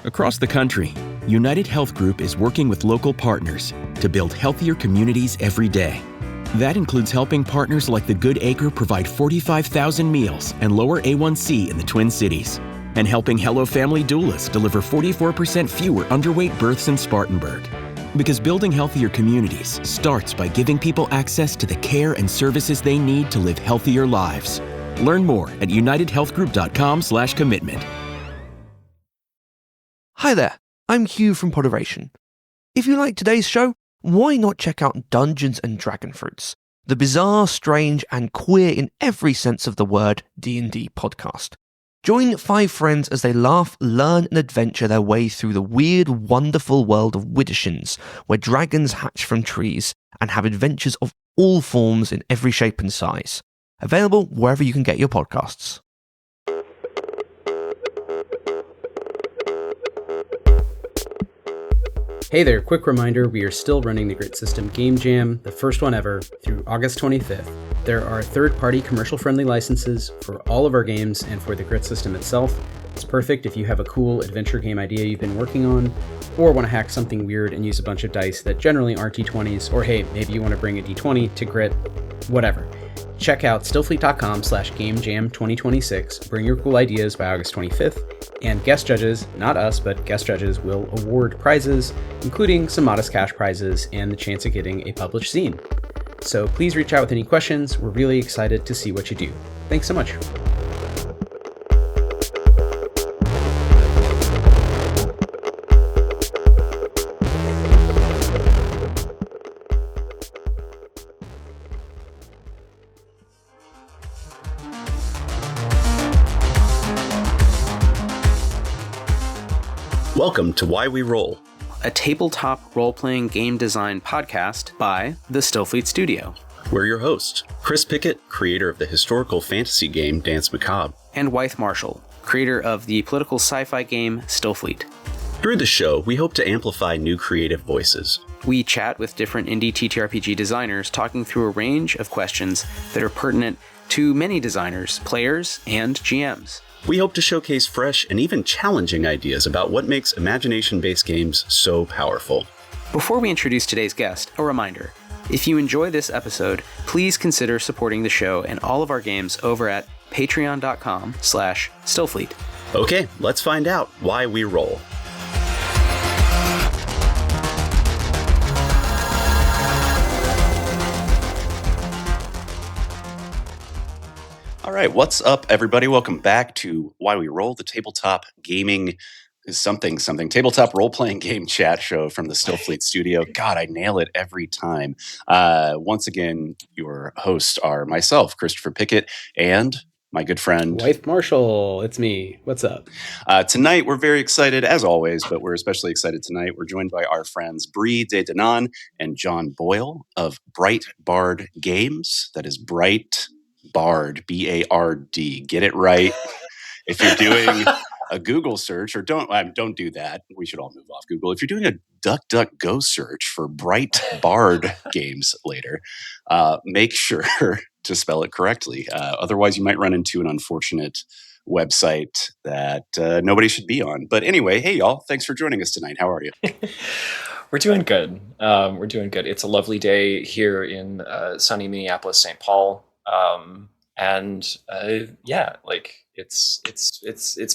Across the country, United Health Group is working with local partners to build healthier communities every day. That includes helping partners like the Good Acre provide 45,000 meals and lower A1C in the Twin Cities, and helping Hello Family doulas deliver 44% fewer underweight births in Spartanburg. Because building healthier communities starts by giving people access to the care and services they need to live healthier lives. Learn more at unitedhealthgroup.com/commitment. Hi there, I'm Hugh from Poderation. If you like today's show, why not check out Dungeons & Dragonfruits, the bizarre, strange, and queer in every sense of the word D&D podcast. Join 5 friends as they laugh, learn, and adventure their way through the weird, wonderful world of Widdershins, where dragons hatch from trees and have adventures of all forms in every shape and size. Available wherever you can get your podcasts. Hey there, quick reminder, we are still running the Grit System Game Jam, the first one ever, through August 25th. There are third-party commercial-friendly licenses for all of our games and for the Grit System itself. It's perfect if you have a cool adventure game idea you've been working on, or want to hack something weird and use a bunch of dice that generally aren't D20s, or hey, maybe you want to bring a D20 to Grit, whatever. Check out stillfleet.com/gamejam2026, bring your cool ideas by August 25th, and guest judges, not us, but guest judges will award prizes, including some modest cash prizes and the chance of getting a published zine. So please reach out with any questions. We're really excited to see what you do. Thanks so much. Welcome to Why We Roll, A tabletop role-playing game design podcast by the Stillfleet Studio. We're your host, Chris Pickett, creator of the historical fantasy game Danse Macabre, And Wythe Marschall, creator of the political sci-fi game Stillfleet. Through the show, we hope to amplify new creative voices. We chat with different indie TTRPG designers, talking through a range of questions that are pertinent to many designers, players, and GMs. We hope to showcase fresh and even challenging ideas about what makes imagination-based games so powerful. Before we introduce today's guest, a reminder. If you enjoy this episode, please consider supporting the show and all of our games over at patreon.com/Stillfleet. Okay, let's find out why we roll. All right, what's up, everybody? Welcome back to Why We Roll, the tabletop gaming is something, tabletop role-playing game chat show from the Stillfleet Studio. God, I nail it every time. Once again, your hosts are myself, Christopher Pickett, and my good friend... Wythe Marschall, it's me. What's up? Tonight, we're very excited, as always, but we're especially excited tonight. We're joined by our friends Bri and Danann and Jon Boyle of Bright Bard Games. That is Bright Bard, B-A-R-D. Get it right. If you're doing a Google search, or don't do that. We should all move off Google. If you're doing a DuckDuckGo search for Bright Bard Games later, make sure to spell it correctly. Otherwise, you might run into an unfortunate website that nobody should be on. But anyway, hey, y'all. Thanks for joining us tonight. How are you? We're doing good. It's a lovely day here in sunny Minneapolis, St. Paul. It's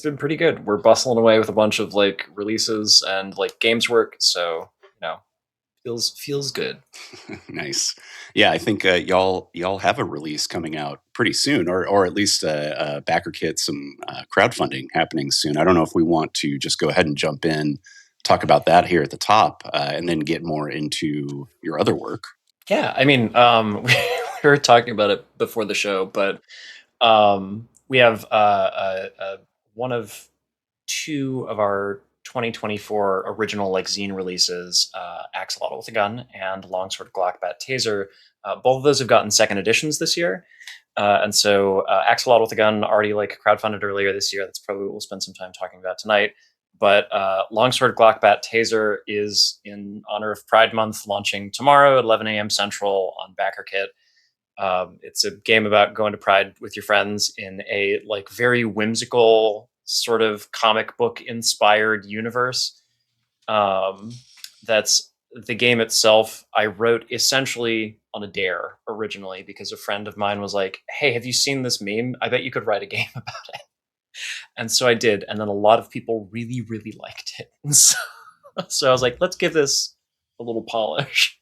been pretty good. We're bustling away with a bunch of like releases and like games work, so feels good. Nice. Yeah, I think y'all have a release coming out pretty soon, or at least a backer kit, some crowdfunding happening soon. I don't know if we want to just go ahead and jump in, talk about that here at the top, and then get more into your other work. Yeah, I mean, we were talking about it before the show, but we have one of 2 of our 2024 original like zine releases, Axolotl with a Gun and Longsword, Glock, Taser. Both of those have gotten second editions this year. And so Axolotl with a Gun already like crowdfunded earlier this year. That's probably what we'll spend some time talking about tonight. But Longsword, Glock, Taser is in honor of Pride Month, launching tomorrow at 11 a.m. Central on BackerKit. It's a game about going to Pride with your friends in a like very whimsical sort of comic book inspired universe. That's the game itself. I wrote essentially on a dare originally because a friend of mine was like, "Hey, have you seen this meme? I bet you could write a game about it." And so I did, and then a lot of people really, really liked it. And so I was like, let's give this a little polish.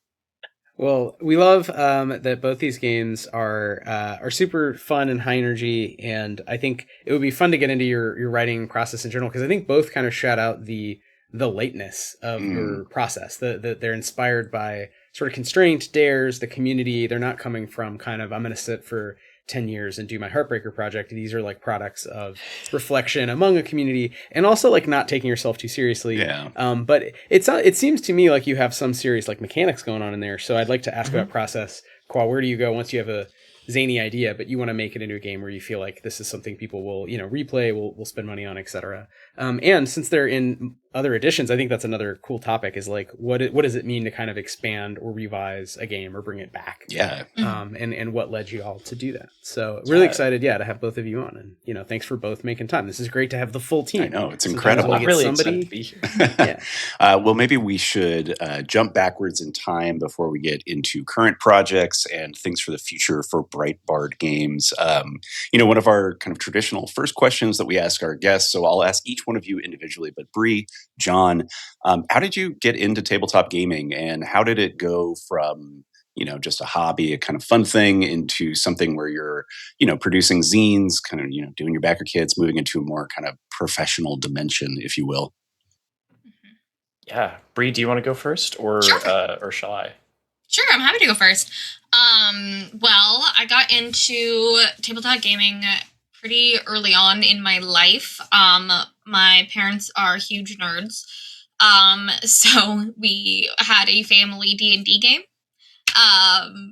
Well, we love that both these games are super fun and high energy, and I think it would be fun to get into your writing process in general, because I think both kind of shout out the lateness of your process. They're inspired by sort of constraint, dares, the community. They're not coming from kind of, I'm going to sit for 10 years and do my Heartbreaker project. These are like products of reflection among a community, and also like not taking yourself too seriously. Yeah. But it seems to me like you have some serious like mechanics going on in there. So I'd like to ask about process. Kwa, where do you go once you have a zany idea, but you want to make it into a game where you feel like this is something people will, replay, will spend money on, etc. And since they're in other editions, I think that's another cool topic, is like, what does it mean to kind of expand or revise a game or bring it back? Yeah. And what led you all to do that? So really excited, to have both of you on, and thanks for both making time. This is great to have the full team. I know, it's Sometimes incredible. we'll get Really somebody. excited to be here. Well, maybe we should jump backwards in time before we get into current projects and things for the future for Breitbart Games. One of our kind of traditional first questions that we ask our guests, so I'll ask each one of you individually, but Bri, Jon, how did you get into tabletop gaming, and how did it go from just a hobby, a kind of fun thing, into something where you're, producing zines, kind of, doing your backer kits, moving into a more kind of professional dimension, if you will? Yeah. Bri, do you want to go first, or shall I? Sure, I'm happy to go first. Well, I got into tabletop gaming pretty early on in my life. My parents are huge nerds. So we had a family D&D game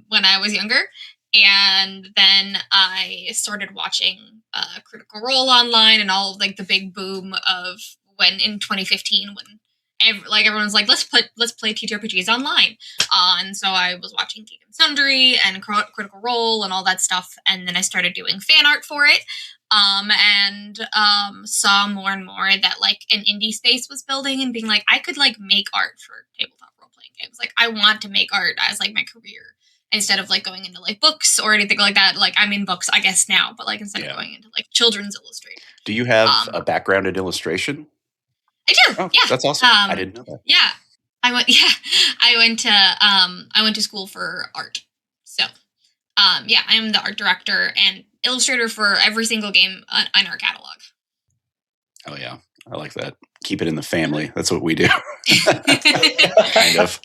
when I was younger. And then I started watching Critical Role online and all like the big boom of when in 2015 when everyone was like, let's play TTRPGs online. And so I was watching Geek and Sundry and Critical Role and all that stuff. And then I started doing fan art for it. And saw more and more that like an indie space was building, and being like, I could like make art for tabletop role-playing games. Like I want to make art as like my career, instead of like going into like books or anything like that. Like I'm in books, I guess now, but like instead of going into like children's illustration. Do you have a background in illustration? I do. Oh, yeah, that's awesome. I didn't know that. Yeah, I went to school for art. So, I am the art director and illustrator for every single game in our catalog. Oh yeah, I like that. Keep it in the family. That's what we do. Kind of.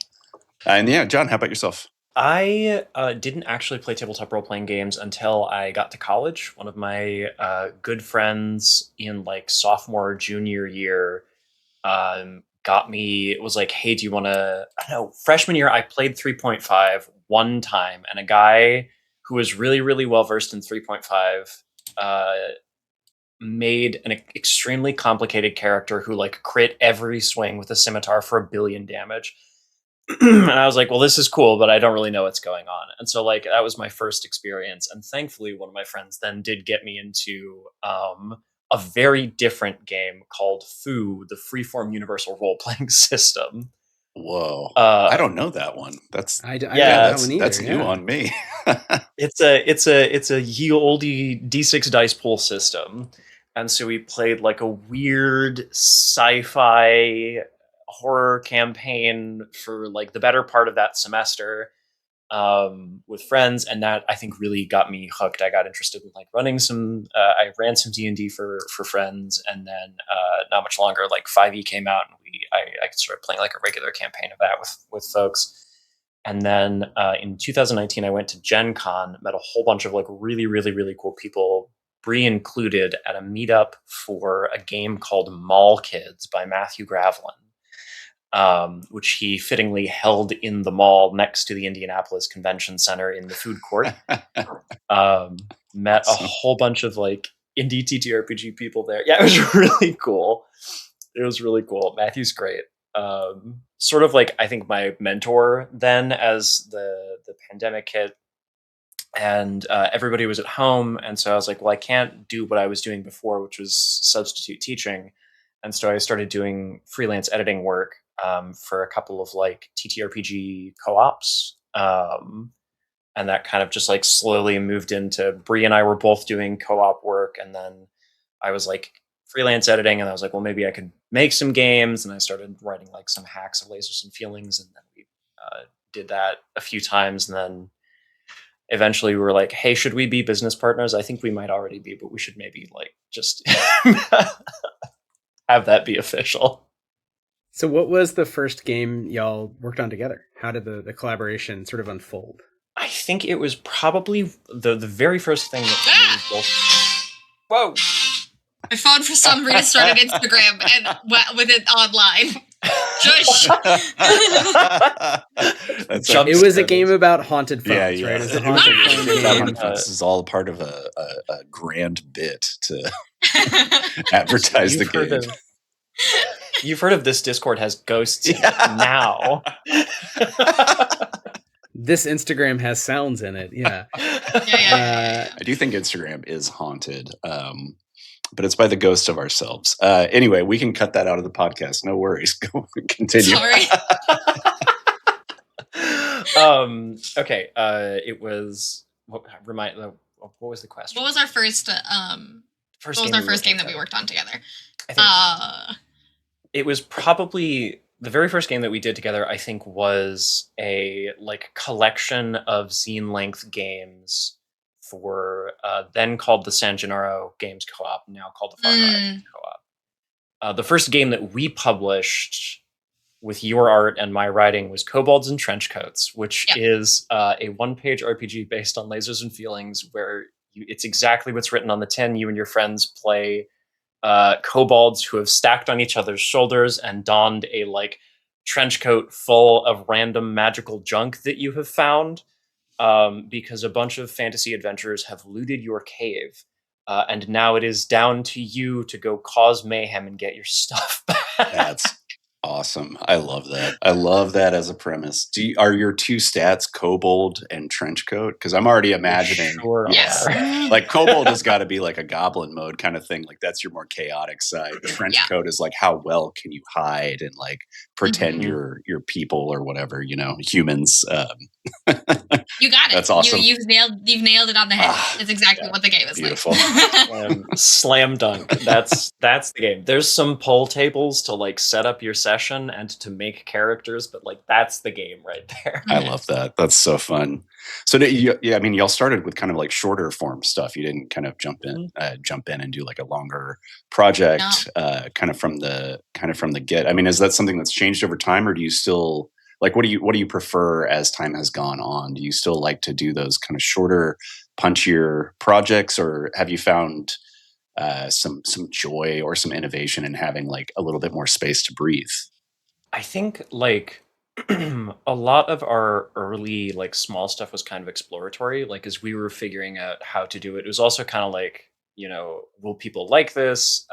And yeah, Jon, how about yourself? I didn't actually play tabletop role-playing games until I got to college. One of my good friends in like sophomore, junior year got me, it was like, hey, do you want to, I don't know, freshman year, I played 3.5 one time, and a guy who was really, really well-versed in 3.5 made an extremely complicated character who like crit every swing with a scimitar for 1 billion damage. And I was like, well, this is cool, but I don't really know what's going on. And so like, that was my first experience. And thankfully, one of my friends then did get me into a very different game called Foo, the Freeform Universal Role-Playing System. Whoa. I don't know that one. That's new on me. It's a ye olde D6 dice pool system. And so we played like a weird sci-fi horror campaign for like the better part of that semester with friends, and that I think really got me hooked. I got interested in like running some I ran some D&D for friends, and then not much longer like 5e came out, and I started playing like a regular campaign of that with folks. And then in 2019 I went to Gen Con, met a whole bunch of like really, really, really cool people, Bri included, at a meetup for a game called Mall Kids by Matthew Gravlin. Which he fittingly held in the mall next to the Indianapolis Convention Center in the food court. Met a whole bunch of like indie TTRPG people there. Yeah, it was really cool. It was really cool. Matthew's great. Sort of like, I think, my mentor then as the pandemic hit. and everybody was at home. And so I was like, well, I can't do what I was doing before, which was substitute teaching. And so I started doing freelance editing work for a couple of like TTRPG co-ops. And that kind of just like slowly moved into Bri and I were both doing co-op work. And then I was like freelance editing, and I was like, well, maybe I could make some games. And I started writing like some hacks of Lasers and Feelings. And then we did that a few times. And then eventually we were like, hey, should we be business partners? I think we might already be, but we should maybe like just have that be official. So what was the first game y'all worked on together? How did the collaboration sort of unfold? I think it was probably the very first thing that we both... Whoa! My phone for some reason started Instagram and went with it online. Shush! It was a game about haunted phones, right? It was a haunted phone game. This is all part of a grand bit to advertise the game. You've heard of this Discord has ghosts in it now. This Instagram has sounds in it, yeah. Yeah. I do think Instagram is haunted, but it's by the ghost of ourselves. Anyway, we can cut that out of the podcast. No worries. Go continue. Sorry. Okay. It was what was the question? What was our first game that we worked on together? It was probably the very first game that we did together. I think was a like collection of zine-length games for then called the San Gennaro Games Co-op, now called the Far Horizon Co-op. The first game that we published with your art and my writing was Kobolds and Trenchcoats, which is a one-page RPG based on Lasers and Feelings, where it's exactly what's written on the tin. You and your friends play kobolds who have stacked on each other's shoulders and donned a like trench coat full of random magical junk that you have found because a bunch of fantasy adventurers have looted your cave, and now it is down to you to go cause mayhem and get your stuff back. That's awesome. I love that. I love that as a premise. Are your two stats kobold and trenchcoat? Because I'm already imagining. Sure. Yes. Like kobold has got to be like a goblin mode kind of thing. Like that's your more chaotic side. Trenchcoat is like how well can you hide and like pretend you're people or whatever, humans. You got it. That's awesome. You've nailed it on the head. That's exactly what the game is beautiful. like. Slam dunk. That's the game. There's some poll tables to like set up your session and to make characters, but like that's the game right there. I love that. That's so fun. So y'all started with kind of like shorter form stuff. You didn't kind of jump in and do like a longer project, kind of from the get. I mean, is that something that's changed over time, or do you still like what do you prefer as time has gone on? Do you still like to do those kind of shorter, punchier projects, or have you found some joy or some innovation in having like a little bit more space to breathe? I think like a lot of our early like small stuff was kind of exploratory. Like as we were figuring out how to do it, it was also kind of like, will people like this?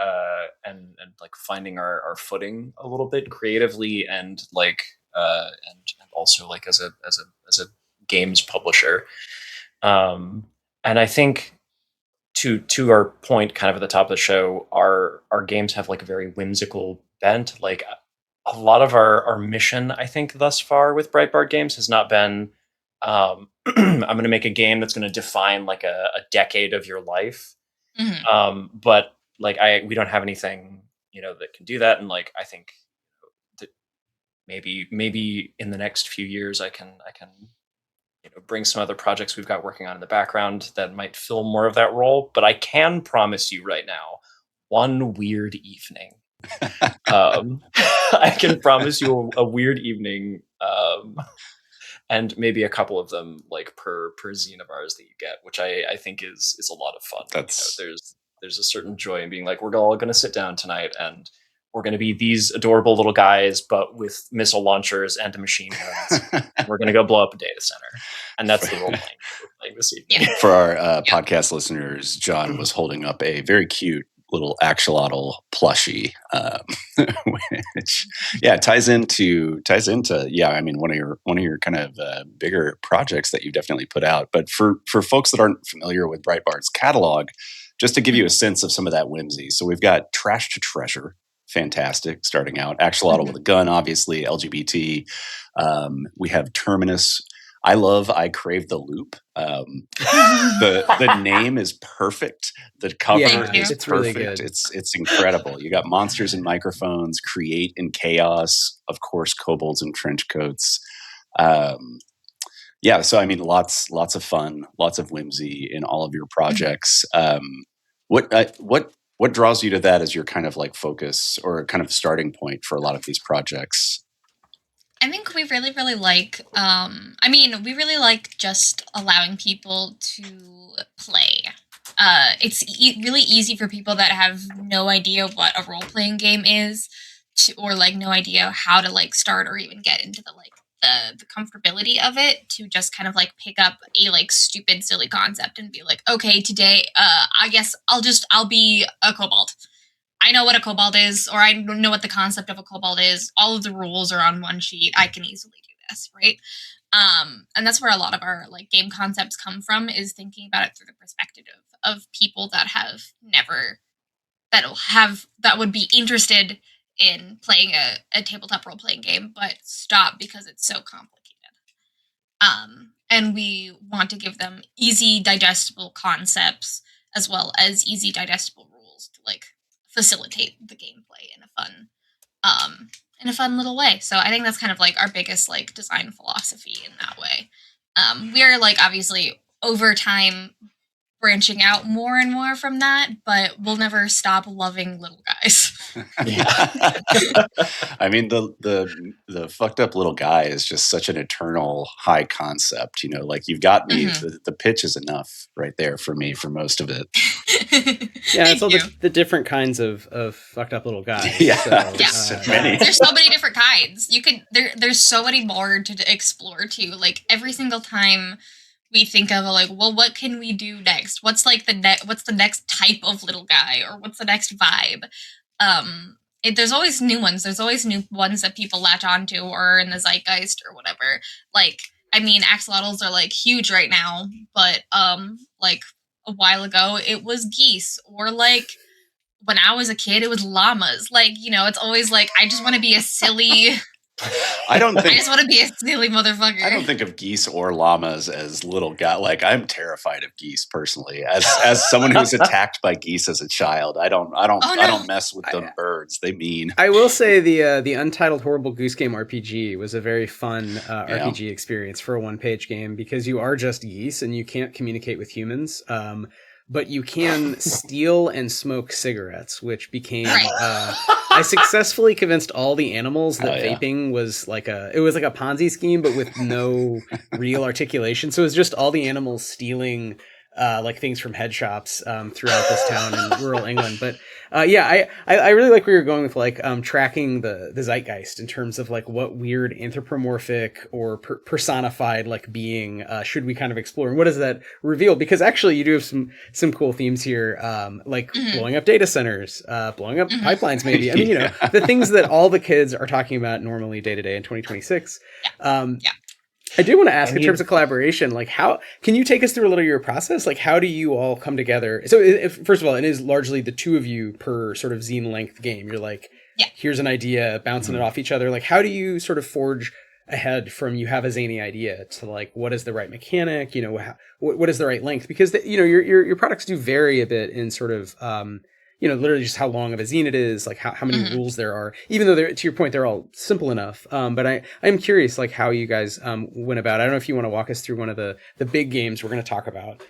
And like finding our footing a little bit creatively and like and also like as a games publisher. And I think to our point kind of at the top of the show, our games have like a very whimsical bent. Like a lot of our mission, I think, thus far with Breitbart Games has not been, I'm going to make a game that's going to define like a decade of your life. Mm-hmm. But like we don't have anything, that can do that. And like I think that maybe in the next few years I can bring some other projects we've got working on in the background that might fill more of that role. But I can promise you right now, one weird evening. I can promise you a weird evening, and maybe a couple of them like per zine of ours that you get, which I think is a lot of fun. That's there's a certain joy in being like, we're all going to sit down tonight and we're going to be these adorable little guys, but with missile launchers and machine guns. We're going to go blow up a data center, and that's the role playing we're playing this evening. For our podcast listeners, Jon was holding up a very cute little axolotl plushie, which ties into I mean one of your kind of bigger projects that you definitely put out. But for folks that aren't familiar with Breitbart's catalog, just to give you a sense of some of that whimsy. So we've got Trash to Treasure, fantastic, starting out. Axolotl with a gun, obviously, LGBT. We have Terminus. I Crave the Loop. The name is perfect. The cover is it's perfect. really good. It's incredible. You got monsters and microphones, create in chaos, of course, kobolds and trench coats. So I mean, lots of fun, lots of whimsy in all of your projects. What draws you to that as your kind of like focus or kind of starting point for a lot of these projects? I think we really, really like, we really like just allowing people to play. It's really easy for people that have no idea what a role-playing game is, or like no idea how to like start or even get into the comfortability of it, to just kind of like pick up a like stupid, silly concept and be like, okay, today, I guess I'll be a kobold. I know what a kobold is, or I know what the concept of a kobold is. All of the rules are on one sheet. I can easily do this, right? And that's where a lot of our like game concepts come from, is thinking about it through the perspective of people that that would be interested in playing a tabletop role-playing game, but stop because it's so complicated. And we want to give them easy, digestible concepts, as well as easy, digestible rules to like facilitate the gameplay in a fun little way. So I think that's kind of like our biggest like design philosophy in that way. We are like obviously over time branching out more and more from that, but we'll never stop loving little guys. I mean, the fucked up little guy is just such an eternal high concept, you know, like you've got me, the pitch is enough right there for me for most of it. It's all the different kinds of fucked up little guys. There's so many different kinds. There's so many more to explore too. Like every single time we think of like, well, what can we do next? What's like what's the next type of little guy, or what's the next vibe? There's always new ones. There's always new ones that people latch onto or are in the zeitgeist or whatever. Like, I mean, axolotls are like huge right now, but like a while ago it was geese, or like when I was a kid it was llamas. Like, you know, it's always like I just want to be a silly. I just want to be a silly motherfucker. I don't think of geese or llamas as little guy. Like, I'm terrified of geese personally. As someone who was attacked by geese as a child, I don't mess with them birds. They mean. I will say the Untitled Horrible Goose Game RPG was a very fun RPG experience for a one-page game, because you are just geese and you can't communicate with humans. But you can steal and smoke cigarettes, which became... I successfully convinced all the animals that vaping was like a Ponzi scheme, but with no real articulation. So it was just all the animals stealing like things from head shops throughout this town in rural England. But I really like where you're going with like tracking the zeitgeist in terms of like what weird anthropomorphic or personified like being should we kind of explore, and what does that reveal? Because actually you do have some cool themes here, like blowing up data centers, blowing up pipelines maybe. I mean, you know, the things that all the kids are talking about normally day to day in 2026. I do want to ask in terms of collaboration, like how can you take us through a little of your process? Like how do you all come together? So first of all, it is largely the two of you per sort of zine length game. You're like, here's an idea, bouncing it off each other. Like how do you sort of forge ahead from you have a zany idea to like, what is the right mechanic? You know, what is the right length? Because you know, your products do vary a bit in sort of, you know, literally just how long of a zine it is, like how many rules there are, even though to your point, they're all simple enough. But I'm curious, like how you guys went about it. I don't know if you want to walk us through one of the big games we're going to talk about,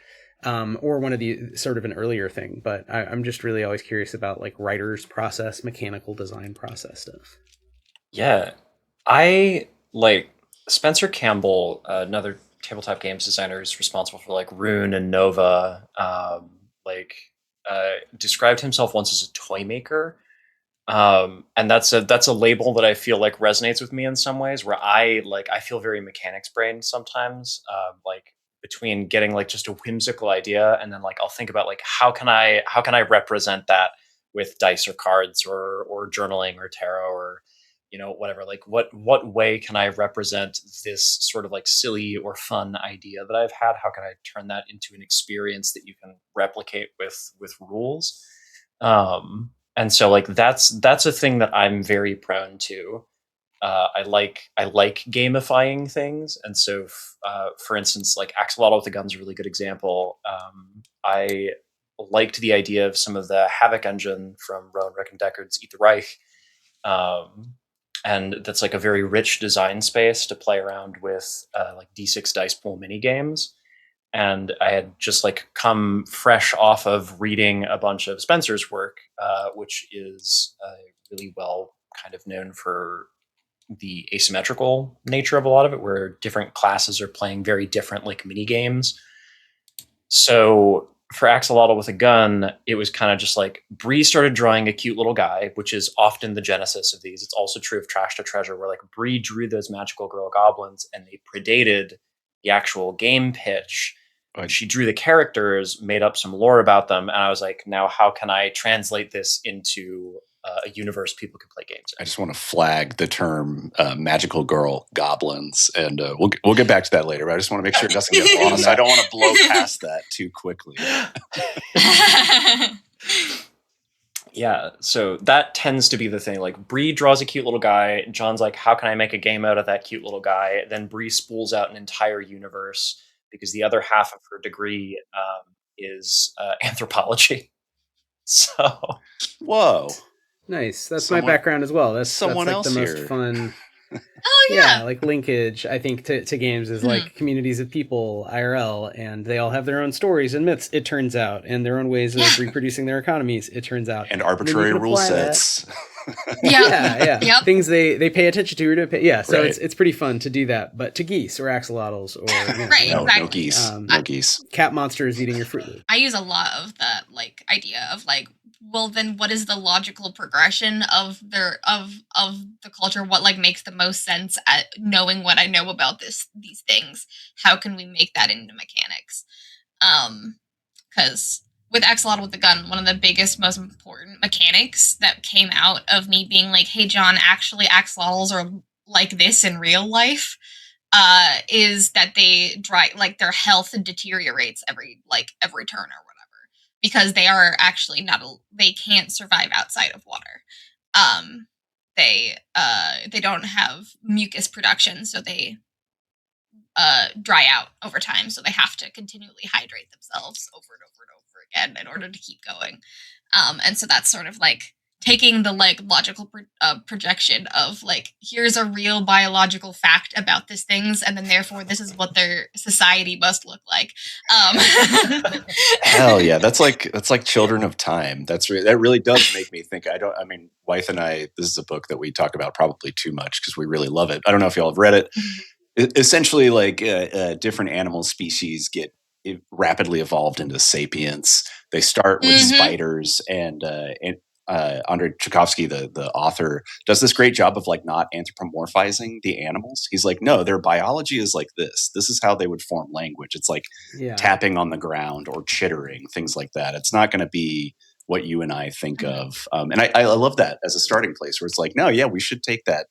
or one of the sort of an earlier thing. But I'm just really always curious about like writer's process, mechanical design process stuff. Yeah, I like Spencer Campbell, another tabletop games designer, is responsible for like Rune and Nova, described himself once as a toy maker. And that's a label that I feel like resonates with me in some ways, where I feel very mechanics brained sometimes, like between getting like just a whimsical idea and then like I'll think about like how can I represent that with dice or cards or journaling or tarot or, whatever. Like what way can I represent this sort of like silly or fun idea that I've had? How can I turn that into an experience that you can replicate with rules? And so like that's a thing that I'm very prone to. I like gamifying things, and so for instance, like Axolotl with a Gun's a really good example. I liked the idea of some of the Havoc engine from Rowan Deckard's Eat the Reich, and that's like a very rich design space to play around with, like D6 dice pool mini games. And I had just like come fresh off of reading a bunch of Spencer's work, which is really well kind of known for the asymmetrical nature of a lot of it, where different classes are playing very different like mini games. So for Axolotl with a Gun, it was kind of just like Bri started drawing a cute little guy, which is often the genesis of these. It's also true of Trash to Treasure, where like Bri drew those magical girl goblins and they predated the actual game pitch. Right. She drew the characters, made up some lore about them, and I was like, now how can I translate this into a universe people can play games in? I just want to flag the term magical girl goblins, and we'll get back to that later, but I just want to make sure it doesn't get lost. I don't want to blow past that too quickly. Yeah, so that tends to be the thing. Like Bri draws a cute little guy, Jon's like, how can I make a game out of that cute little guy? Then Bri spools out an entire universe, because the other half of her degree is anthropology. So, whoa. Nice. That's my background as well. That's like else the most fun. Oh yeah. Like linkage, I think, to games is like communities of people IRL, and they all have their own stories and myths, it turns out, and their own ways of reproducing their economies, it turns out. And arbitrary rule sets. Yeah. Yep. Things they pay attention to. So right. It's pretty fun to do that, but to geese or axolotls or right, no, exactly. no geese. No geese. Cat monsters eating your Fruit Loop. I use a lot of that like idea of like, well, then what is the logical progression of the culture? What like makes the most sense at knowing what I know about these things? How can we make that into mechanics? Because with Axolotl with the Gun, one of the biggest, most important mechanics that came out of me being like, hey, Jon, actually axolotls are like this in real life, is that they their health deteriorates every turn or whatever, because they are actually they can't survive outside of water. They don't have mucus production, so they dry out over time, so they have to continually hydrate themselves over and over and over again in order to keep going. And so that's sort of like taking the like logical projection of like, here's a real biological fact about these things, and then therefore this is what their society must look like. Hell yeah, that's like Children of Time. That really does make me think. Wythe and I, this is a book that we talk about probably too much because we really love it. I don't know if y'all have read it. Essentially, like different animal species get rapidly evolved into sapients. They start with spiders, and Andrei Tchaikovsky, the author, does this great job of like not anthropomorphizing the animals. He's like, no, their biology is like this. This is how they would form language. It's like tapping on the ground or chittering, things like that. It's not going to be what you and I think of. And I love that as a starting place, where it's like, no, yeah, we should take that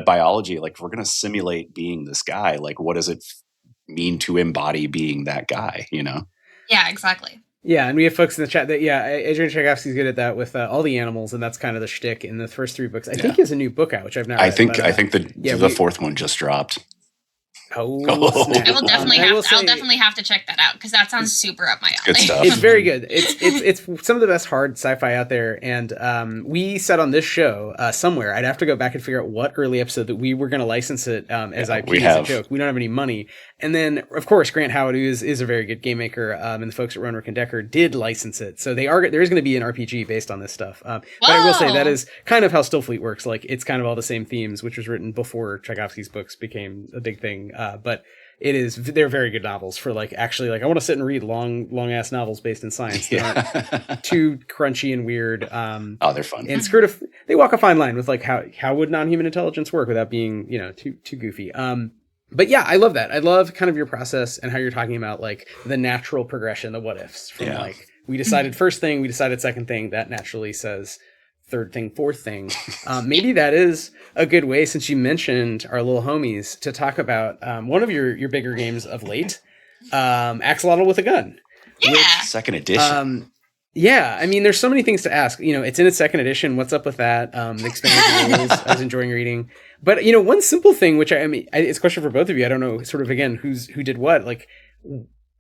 biology. Like, if we're going to simulate being this guy, like, what does it mean to embody being that guy, you know? Yeah, exactly. Yeah, and we have folks in the chat that, Adrian Tchaikovsky's good at that with all the animals, and that's kind of the shtick in the first 3 books. I think he has a new book out, which I've not read. I think the fourth one just dropped. Oh, I will definitely have to check that out, because that sounds super up my alley. Good stuff. It's very good. It's some of the best hard sci-fi out there. And we said on this show somewhere, I'd have to go back and figure out what early episode that we were going to license it as IP as a joke. We don't have any money. And then, of course, Grant Howard, who is a very good game maker, and the folks at Rowan Deckard did license it. So there is going to be an RPG based on this stuff. But I will say that is kind of how Stillfleet works. Like, it's kind of all the same themes, which was written before Tchaikovsky's books became a big thing. But they're very good novels for like, actually, like, I want to sit and read long ass novels based in science that aren't too crunchy and weird. They're fun. And they walk a fine line with like, how would non-human intelligence work without being, too goofy. But yeah, I love that. I love kind of your process and how you're talking about like the natural progression, the what ifs from like we decided first thing, we decided second thing. That naturally says third thing, fourth thing. Maybe that is a good way, since you mentioned our little homies, to talk about one of your bigger games of late, Axolotl with a Gun. Yeah. Second edition. Yeah, I mean, there's so many things to ask. It's in its second edition. What's up with that? The expanded rules, I was enjoying reading. But, one simple thing, which it's a question for both of you. I don't know, sort of, again, who did what. Like,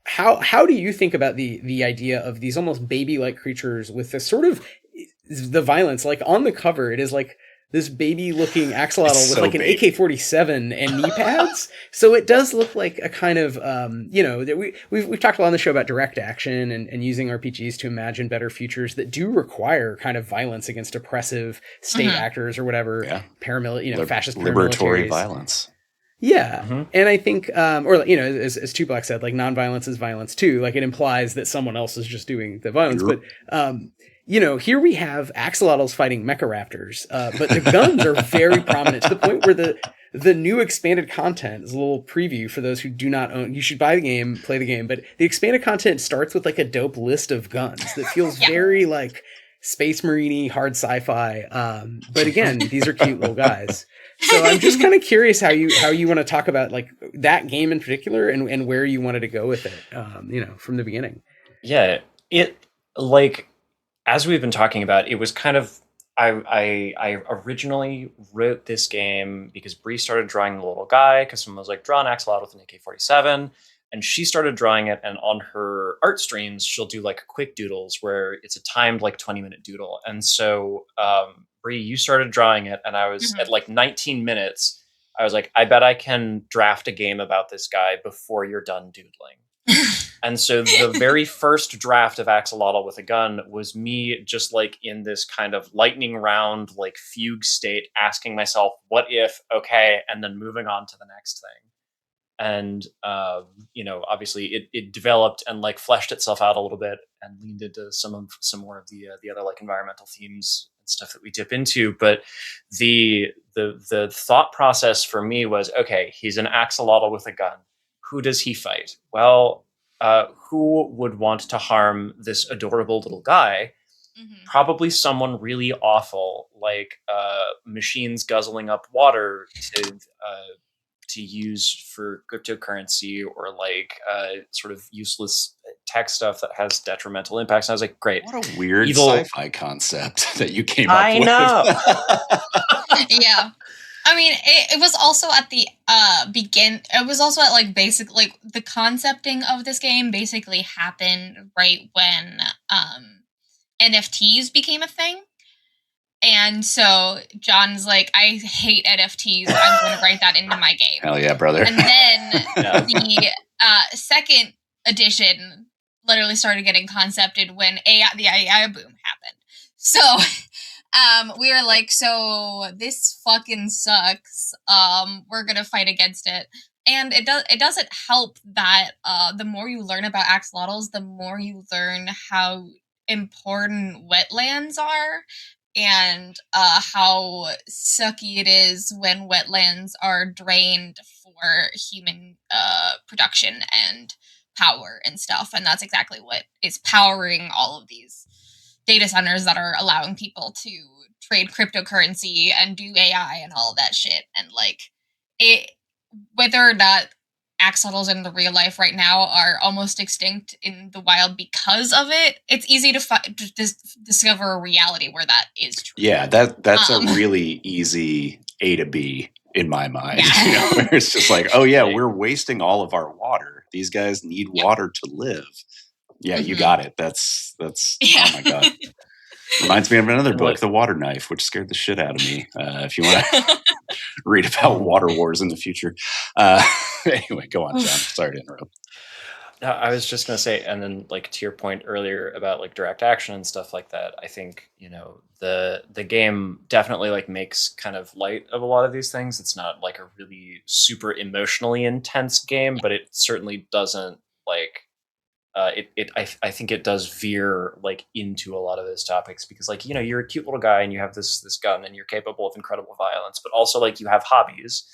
how do you think about the idea of these almost baby-like creatures with this sort of, the violence? Like, on the cover, it is like this baby-looking axolotl with like an AK-47 and knee pads. So it does look like a kind of, we've talked a lot on the show about direct action and using RPGs to imagine better futures that do require kind of violence against oppressive state actors or whatever, fascist liberatory paramilitaries. violence. Yeah. And I think, as Tupac said, like, nonviolence is violence too. Like, it implies that someone else is just doing the violence. But, here we have axolotls fighting mecha raptors, but the guns are very prominent, to the point where the new expanded content is a little preview for those who do not own. You should buy the game, play the game, but the expanded content starts with like a dope list of guns that feels very like Space Marine-y, hard sci-fi. But again, these are cute little guys. So I'm just kind of curious how you want to talk about like that game in particular and where you wanted to go with it, from the beginning. Yeah, as we've been talking about, it was kind of, I originally wrote this game because Bri started drawing the little guy, because someone was like, draw an axolotl with an AK-47, and she started drawing it, and on her art streams, she'll do like quick doodles where it's a timed like 20-minute doodle. And so Bri, you started drawing it, and I was at like 19 minutes, I was like, I bet I can draft a game about this guy before you're done doodling. And so the very first draft of Axolotl with a Gun was me just like in this kind of lightning round, like fugue state, asking myself, what if, okay, and then moving on to the next thing. And, obviously it developed and like fleshed itself out a little bit and leaned into some more of the other like environmental themes and stuff that we dip into. But the thought process for me was, okay, he's an axolotl with a gun. Who does he fight? Well, who would want to harm this adorable little guy? Probably someone really awful, like machines guzzling up water to use for cryptocurrency, or like sort of useless tech stuff that has detrimental impacts. And I was like, great. What a weird sci-fi concept that you came up with. I know. Yeah. I mean, it was also at the it was also at like basic, like the concepting of this game basically happened right when NFTs became a thing. And so John's like, I hate NFTs. I'm going to write that into my game. Hell yeah, brother. And then the second edition literally started getting concepted when the AI boom happened. So we were like, so this fucking sucks. We're going to fight against it. And it doesn't help that the more you learn about axolotls, the more you learn how important wetlands are. And how sucky it is when wetlands are drained for human production and power and stuff. And that's exactly what is powering all of these data centers that are allowing people to trade cryptocurrency and do AI and all of that shit. And like it, whether or not axolotls in the real life right now are almost extinct in the wild because of it, it's easy to discover a reality where that is true. Yeah, that's a really easy A to B in my mind. Yeah. Where it's just like, oh yeah, we're wasting all of our water. These guys need water to live. Yeah, you got it. That's oh my God. Reminds me of another book, The Water Knife, which scared the shit out of me. If you want to read about water wars in the future. Anyway, go on, John. Sorry to interrupt. I was just going to say, and then like to your point earlier about like direct action and stuff like that, I think, the game definitely like makes kind of light of a lot of these things. It's not like a really super emotionally intense game, but it certainly doesn't like I think it does veer like into a lot of those topics because like, you're a cute little guy and you have this gun and you're capable of incredible violence, but also like you have hobbies.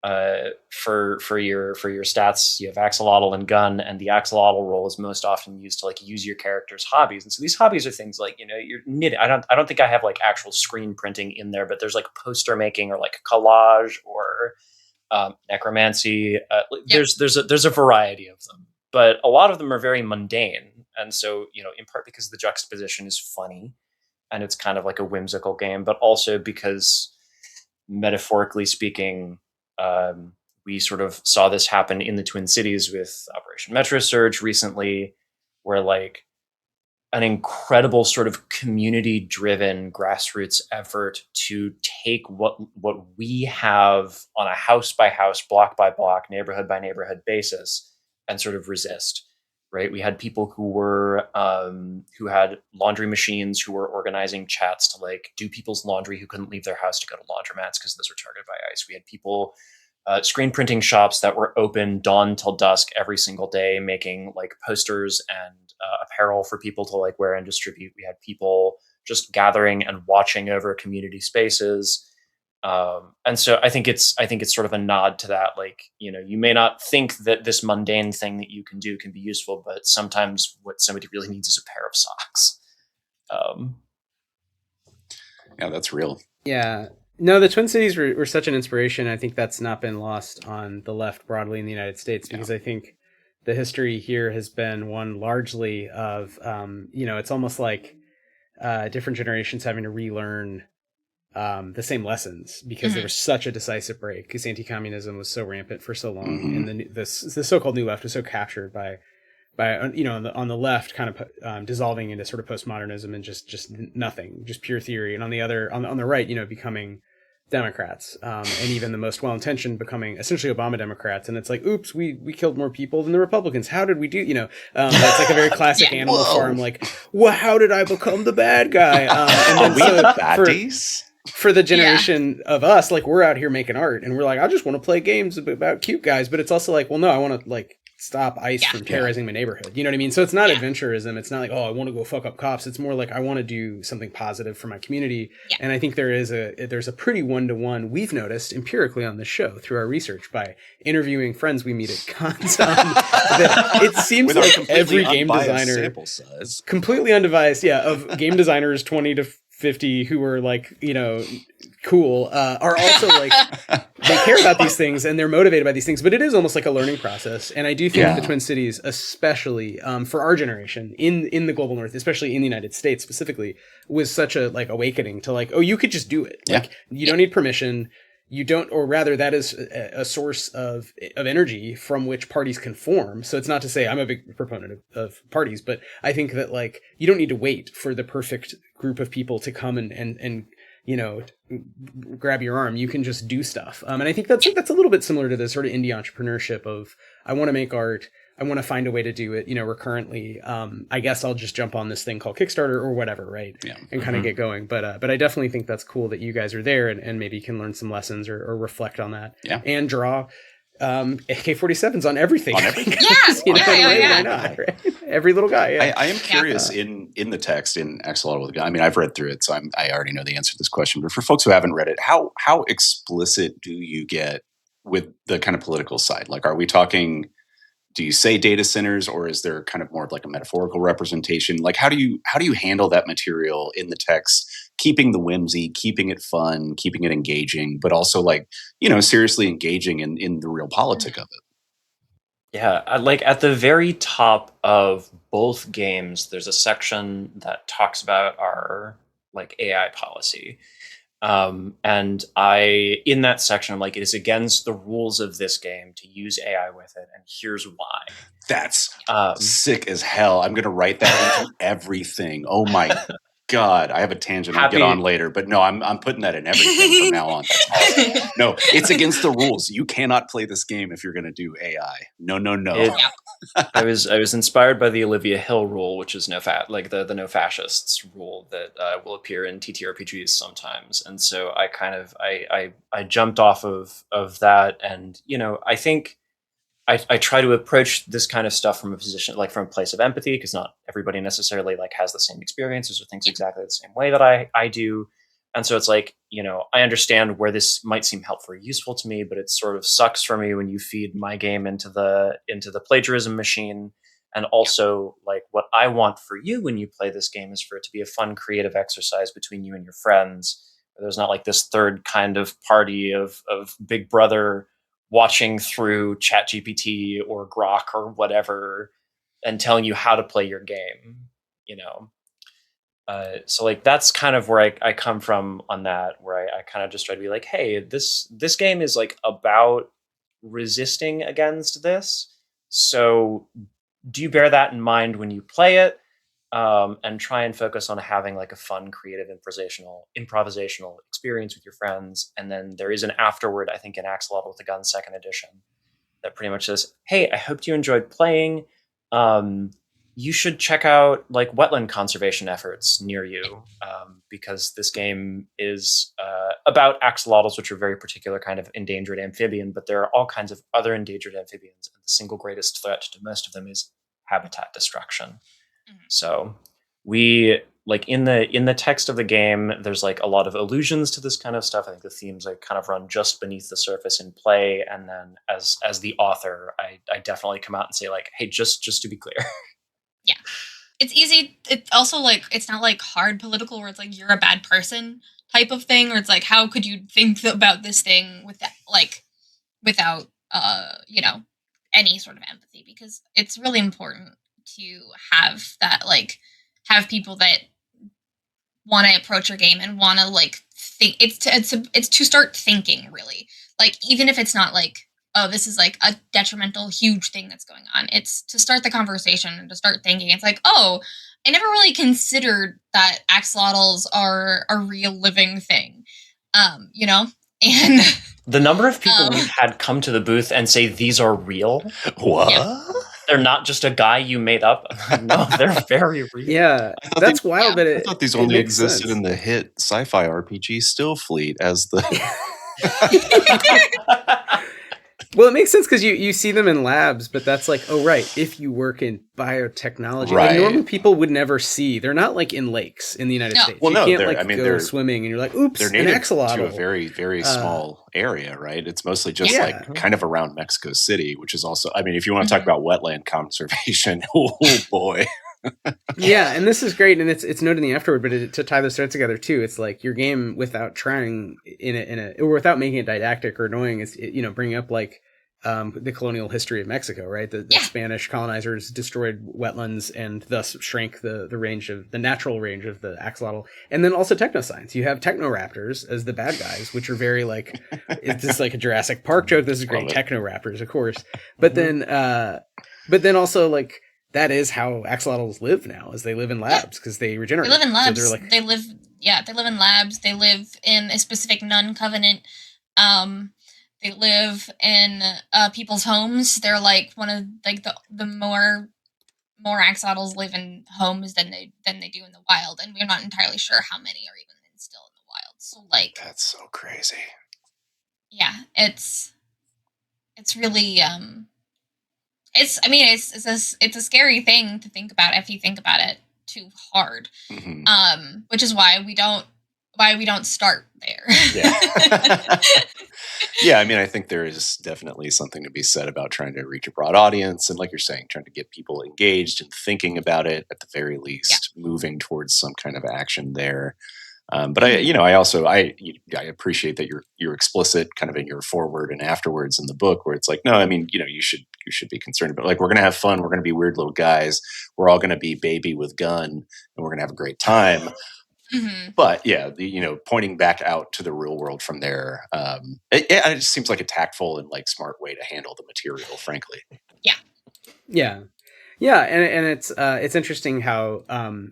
for your stats, you have axolotl and gun, and the axolotl roll is most often used to like use your character's hobbies. And so these hobbies are things like, you're knitting. I don't think I have like actual screen printing in there, but there's like poster making or like collage or necromancy. There's a variety of them, but a lot of them are very mundane. And so, in part because the juxtaposition is funny and it's kind of like a whimsical game, but also because metaphorically speaking, we sort of saw this happen in the Twin Cities with Operation Metro Surge recently, where like an incredible sort of community-driven grassroots effort to take what we have on a house-by-house, block-by-block, neighborhood-by-neighborhood basis and sort of resist. Right, we had people who had laundry machines who were organizing chats to like do people's laundry who couldn't leave their house to go to laundromats because those were targeted by ICE. We had people screen printing shops that were open dawn till dusk every single day, making like posters and apparel for people to like wear and distribute. We had people just gathering and watching over community spaces. And so I think it's sort of a nod to that. Like, you may not think that this mundane thing that you can do can be useful, but sometimes what somebody really needs is a pair of socks. Yeah, that's real. Yeah. No, the Twin Cities were such an inspiration. I think that's not been lost on the left broadly in the United States, because I think the history here has been one largely of, it's almost like different generations having to relearn the same lessons, because there was such a decisive break, because anti-communism was so rampant for so long, and the so-called new left was so captured by on the left kind of dissolving into sort of postmodernism and just nothing, just pure theory, and on the right becoming Democrats, and even the most well-intentioned becoming essentially Obama Democrats. And it's like, oops, we killed more people than the Republicans. How did we do? That's like a very classic Animal Farm. Like, well, how did I become the bad guy? And we the baddies. For the generation of us, like, we're out here making art, and we're like, I just want to play games about cute guys. But it's also like, well, no, I want to like stop ICE from terrorizing my neighborhood. You know what I mean? So it's not adventurism. It's not like, oh, I want to go fuck up cops. It's more like, I want to do something positive for my community. Yeah. And I think there's a pretty one-to-one we've noticed empirically on this show through our research by interviewing friends we meet at cons. That it seems like every game designer, completely unbiased, of game designers 20 to 50 who are like, cool, are also like, they care about these things and they're motivated by these things, but it is almost like a learning process. And I do think the Twin Cities, especially for our generation in the global north, especially in the United States specifically, was such a like awakening to like, oh, you could just do it. Like, you don't need permission. You don't, or rather that is a source of energy from which parties can form. So it's not to say I'm a big proponent of parties, but I think that like, you don't need to wait for the perfect group of people to come and grab your arm. You can just do stuff. And I think that's a little bit similar to the sort of indie entrepreneurship of, I want to make art. I want to find a way to do it, recurrently. I guess I'll just jump on this thing called Kickstarter or whatever, right? Yeah. And kind of get going. But I definitely think that's cool that you guys are there and maybe can learn some lessons or reflect on that. Yeah. And draw AK-47s on everything. On everything. Why not? Right? Every little guy. Yeah. I am curious in the text in Axolotl with a Gun. I mean, I've read through it, so I already know the answer to this question. But for folks who haven't read it, how explicit do you get with the kind of political side? Like, are we talking? Do you say data centers, or is there kind of more of like a metaphorical representation? Like, how do you handle that material in the text, keeping the whimsy, keeping it fun, keeping it engaging, but also like, seriously engaging in the real politic of it? Yeah, like at the very top of both games, there's a section that talks about our like AI policy. And in that section, I'm like, it is against the rules of this game to use AI with it, and here's why. That's sick as hell. I'm going to write that into everything. Oh my God. I have a tangent I'll get on later, but no, I'm putting that in everything from now on. That's awesome. No, it's against the rules. You cannot play this game if you're going to do AI. No. I was inspired by the Olivia Hill rule, which is the no fascists rule that will appear in TTRPGs sometimes. And so I kind of I jumped off of that, and I think I try to approach this kind of stuff from a position, like from a place of empathy, because not everybody necessarily like has the same experiences or thinks exactly the same way that I do. And so it's like, I understand where this might seem helpful or useful to me, but it sort of sucks for me when you feed my game into the plagiarism machine. And also, like, what I want for you when you play this game is for it to be a fun, creative exercise between you and your friends. Where there's not like this third kind of party of Big Brother watching through ChatGPT or Grok or whatever and telling you how to play your game, So like that's kind of where I come from on that, where I kind of just try to be like, hey, this game is like about resisting against this. So do you bear that in mind when you play it? And try and focus on having like a fun, creative, improvisational experience with your friends. And then there is an afterword, I think, in Axolotl with the Gun 2nd edition that pretty much says, hey, I hope you enjoyed playing. You should check out like wetland conservation efforts near you, because this game is about axolotls, which are a very particular kind of endangered amphibian, but there are all kinds of other endangered amphibians, and the single greatest threat to most of them is habitat destruction. So we like in the text of the game, there's like a lot of allusions to this kind of stuff. I think the themes like kind of run just beneath the surface in play, and then as the author, I definitely come out and say like, hey, just to be clear. Yeah. It's easy. It's also like, it's not like hard political where it's like, you're a bad person type of thing. Or it's like, how could you think about this thing without any sort of empathy? Because it's really important to have that, like, have people that want to approach your game and want to like think. It's to start thinking, really. Like, even if it's not like, oh, this is like a detrimental, huge thing that's going on. It's to start the conversation and to start thinking. It's like, oh, I never really considered that axolotls are a real living thing, And the number of people we've had come to the booth and say these are real. What? Yeah. They're not just a guy you made up. No, they're very real. Yeah, that's wild. But I thought these only existed in the hit sci-fi RPG Stillfleet as the. Well, it makes sense because you see them in labs, but that's like, oh, right. If you work in biotechnology, right. Like normal people would never see. They're not like in lakes in the United States. Well, you can't go swimming and you're like, oops, they're an native axolotl. to a very, very small area, right? It's mostly just like kind of around Mexico City, which is also, I mean, if you want to talk about wetland conservation, oh boy. Yeah, and this is great, and it's noted in the afterword, but to tie those threads together too, it's like your game without trying or without making it didactic or annoying is bringing up like the colonial history of Mexico, right? The Spanish colonizers destroyed wetlands and thus shrank the range of the natural range of the axolotl, and then also technoscience. You have technoraptors as the bad guys, which are very like it's just like a Jurassic Park joke. This is great, technoraptors, of course, but then also like. That is how axolotls live now, is they live in labs because they regenerate. They live in labs. So like, they live in labs. They live in a specific non-covenant. They live in people's homes. They're like one of like the more axolotls live in homes than they do in the wild, and we're not entirely sure how many are even still in the wild. So like that's so crazy. Yeah, it's really it's a scary thing to think about if you think about it too hard. Mm-hmm. Which is why we don't start there. Yeah. Yeah, I mean, I think there is definitely something to be said about trying to reach a broad audience and, like you're saying, trying to get people engaged and thinking about it at the very least, moving towards some kind of action there. But I appreciate that you're explicit kind of in your forward and afterwards in the book where it's like, no, I mean, you should be concerned about, like, we're going to have fun. We're going to be weird little guys. We're all going to be baby with gun and we're going to have a great time. Mm-hmm. But yeah, pointing back out to the real world from there, it just seems like a tactful and like smart way to handle the material, frankly. Yeah. Yeah, and it's interesting how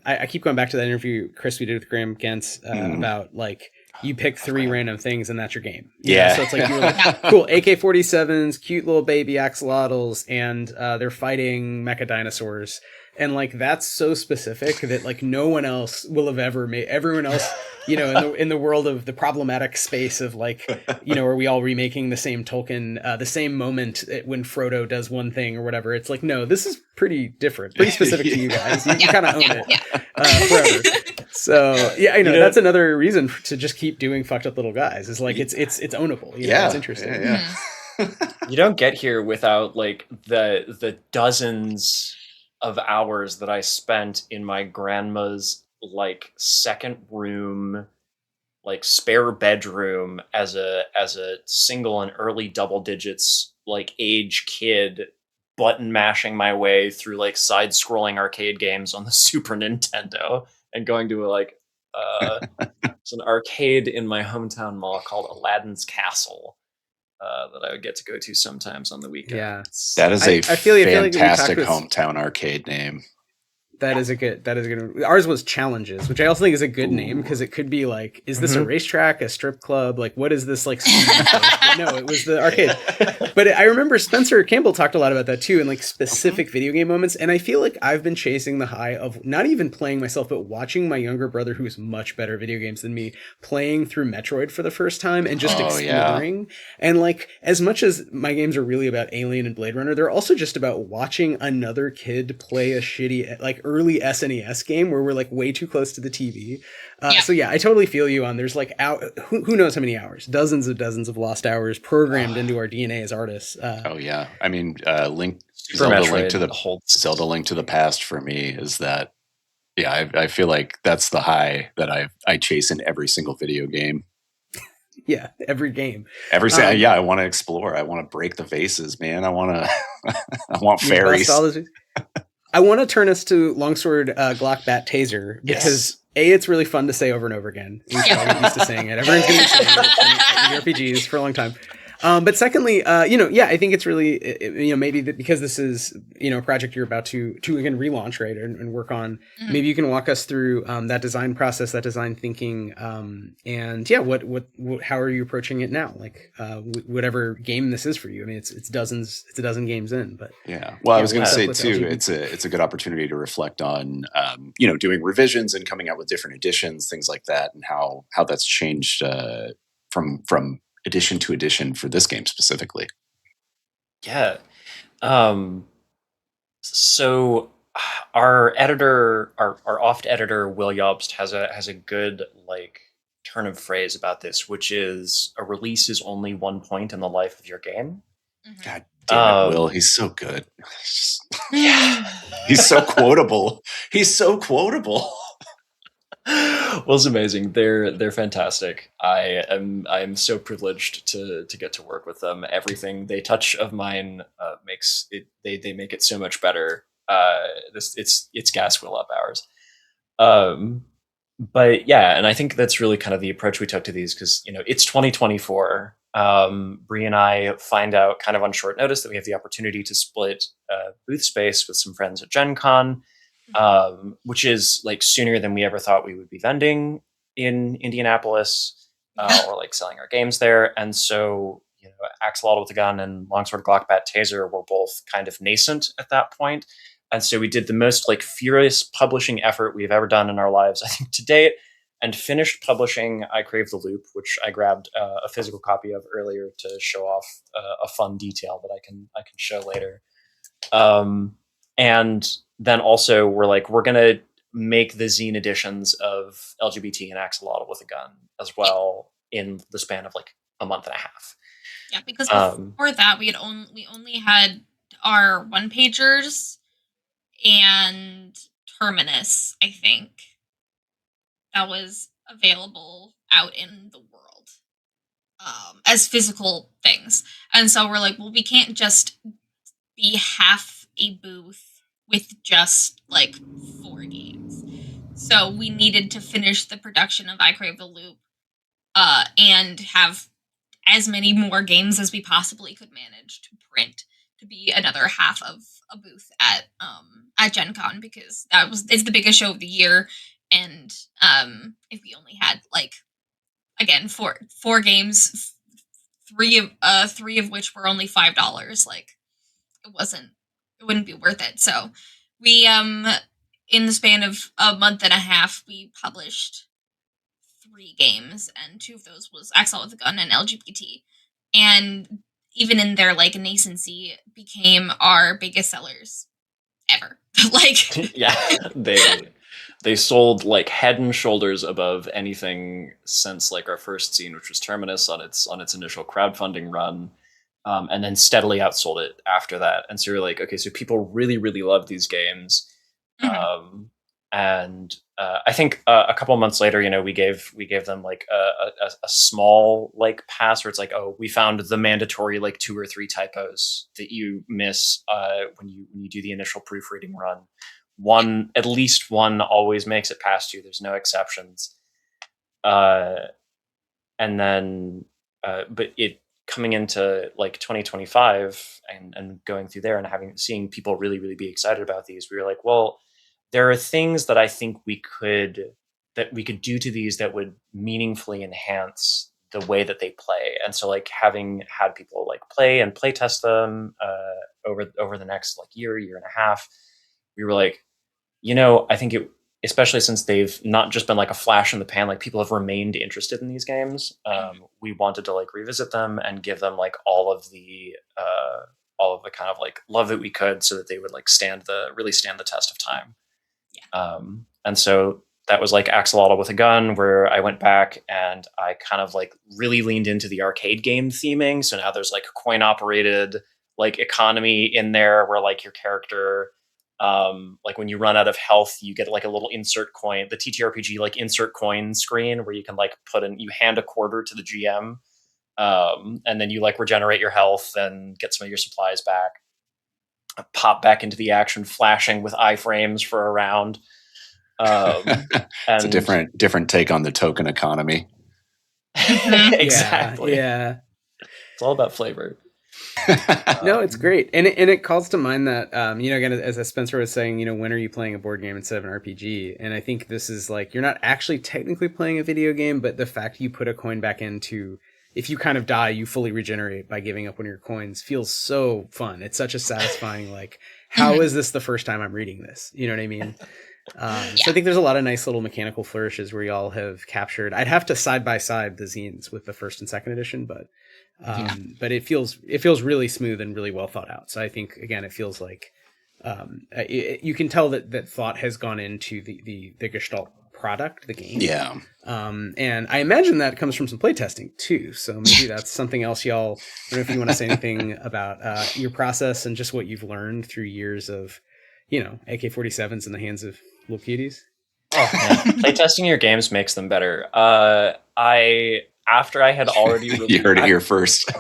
I keep going back to that interview, Chris, we did with Graham Gens about like you pick 3 random things and that's your game. So it's like you were like, cool, AK-47s, cute little baby axolotls, and they're fighting mecha dinosaurs. And like that's so specific that like no one else will have ever made. Everyone else, in the world of the problematic space of like, are we all remaking the same Tolkien, the same moment when Frodo does one thing or whatever? It's like, no, this is pretty different, pretty specific to you guys. You kind of own it forever. So yeah, I know, that's another reason to just keep doing fucked up little guys. Is like it's ownable. You know, it's interesting. Yeah. You don't get here without like the dozens of hours that I spent in my grandma's like second room, like spare bedroom as a single and early double digits like age kid, button mashing my way through like side scrolling arcade games on the Super Nintendo and going to it's an arcade in my hometown mall called Aladdin's Castle that I would get to go to sometimes on the weekend. Yeah, that is a I feel like fantastic hometown arcade name. That is a good. Ours was Challenges, which I also think is a good name because it could be like, is this a racetrack, a strip club? Like, what is this like? No, it was the arcade. But I remember Spencer Campbell talked a lot about that too, and like specific video game moments. And I feel like I've been chasing the high of not even playing myself, but watching my younger brother, who is much better at video games than me, playing through Metroid for the first time and just exploring. And like, as much as my games are really about Alien and Blade Runner, they're also just about watching another kid play a shitty like early SNES game where we're like way too close to the TV. So yeah, I totally feel you on. There's like who knows how many hours, dozens of lost hours programmed into our DNA as artists. I mean, Zelda Link to the Past for me is that. Yeah, I feel like that's the high that I chase in every single video game. Yeah, every game. I want to explore. I want to break the vases, man. I want fairies. I want to turn us to Longsword, Glock, Bat, Taser because it's really fun to say over and over again. We're probably used to saying it. Everyone's going to be saying it in RPGs for a long time. But secondly, I think it's really, maybe because this is, a project you're about to again relaunch, right, and work on. Mm-hmm. Maybe you can walk us through that design process, that design thinking, and how are you approaching it now? Like whatever game this is for you. I mean, it's a dozen games in, but Well, I was going to say too, it's a good opportunity to reflect on, doing revisions and coming out with different editions, things like that, and how that's changed from edition to edition for this game specifically. Yeah. So our editor, our oft editor, Will Jobst, has a good like turn of phrase about this, which is a release is only one point in the life of your game. God damn it, Will. He's so good. He's so quotable. He's so quotable. Will's amazing. They're fantastic. I am so privileged to get to work with them. Everything they touch of mine makes it. They make it so much better. It's gas will up hours. But yeah, and I think that's really kind of the approach we took to these because it's 2024. Bri and I find out kind of on short notice that we have the opportunity to split booth space with some friends at Gen Con. Which is like sooner than we ever thought we would be vending in Indianapolis or like selling our games there. And so, Axolotl with a Gun and Longsword, Glock, Bat, Taser were both kind of nascent at that point. And so we did the most like furious publishing effort we've ever done in our lives, I think, to date, and finished publishing I Crave the Loop, which I grabbed a physical copy of earlier to show off a fun detail that I can show later. And then also we're going to make the zine editions of L.G.B.T. and Axolotl with a Gun as well in the span of like a month and a half. Yeah, because before that we only had our one pagers and Terminus, I think, that was available out in the world as physical things. And so we're like, well, we can't just be half a booth with just like 4 games. So we needed to finish the production of I Crave the Loop and have as many more games as we possibly could manage to print to be another half of a booth at Gen Con, because it's the biggest show of the year. And if we only had like, again, four games, three of which were only $5, like it wouldn't be worth it. So we, in the span of a month and a half, we published 3 games, and 2 of those was Axolotl with a Gun and L.G.B.T. And even in their like nascency, became our biggest sellers ever. Like, yeah, they sold like head and shoulders above anything since like our first scene, which was Terminus on its initial crowdfunding run. And then steadily outsold it after that. And so you're like, okay, so people really, really love these games. And I think a couple of months later, we gave them like a small like pass where it's like, oh, we found the mandatory like 2 or 3 typos that you miss when you do the initial proofreading run. At least one always makes it past you. There's no exceptions. And then, but it coming into like 2025 and going through there and seeing people really, really be excited about these, we were like, well, there are things that I think we could do to these that would meaningfully enhance the way that they play. And so like having had people like play test them over the next like year and a half, we were like, I think especially since they've not just been like a flash in the pan, like people have remained interested in these games. We wanted to like revisit them and give them like all of the kind of like love that we could, so that they would like really stand the test of time. Yeah. And so that was like Axolotl with a gun, where I went back and I kind of like really leaned into the arcade game theming. So now there's like a coin operated like economy in there, where like your character, like when you run out of health, you get like a little insert coin, the TTRPG like insert coin screen, where you can like you hand a quarter to the GM, and then you like regenerate your health and get some of your supplies back, pop back into the action, flashing with iframes for a round. It's a different take on the token economy. Exactly. Yeah. It's all about flavor. No, it's great. And it calls to mind that, again, as Spencer was saying, when are you playing a board game instead of an RPG? And I think this is like, you're not actually technically playing a video game, but the fact you put a coin back into, if you kind of die, you fully regenerate by giving up one of your coins, feels so fun. It's such a satisfying, like, how is this the first time I'm reading this? You know what I mean? So I think there's a lot of nice little mechanical flourishes where y'all have captured. I'd have to side by side the zines with the first and second edition, but it feels really smooth and really well thought out. So I think, again, it feels like you can tell that thought has gone into the Gestalt product, the game. Yeah. And I imagine that comes from some playtesting too. So maybe that's something else, y'all. I don't know if you want to say anything about your process and just what you've learned through years of, AK-47s in the hands of little cuties. Oh man, playtesting your games makes them better. After I had already released, you heard it here first.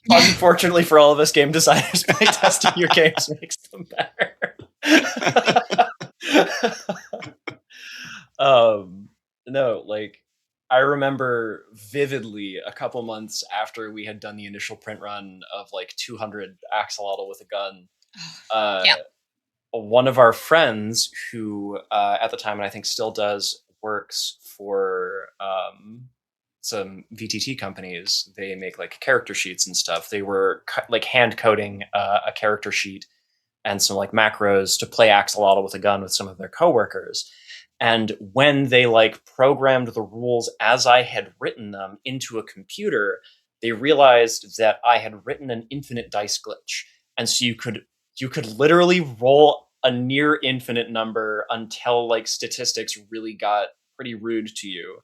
Unfortunately for all of us game designers, playtesting your games makes them better. No, like I remember vividly a couple months after we had done the initial print run of like 200 Axolotl with a gun. One of our friends who at the time, and I think still does, works for some VTT companies. They make like character sheets and stuff. They were like hand coding a character sheet and some like macros to play Axolotl with a gun with some of their coworkers. And when they like programmed the rules as I had written them into a computer, they realized that I had written an infinite dice glitch. And so you could literally roll a near infinite number until like statistics really got pretty rude to you.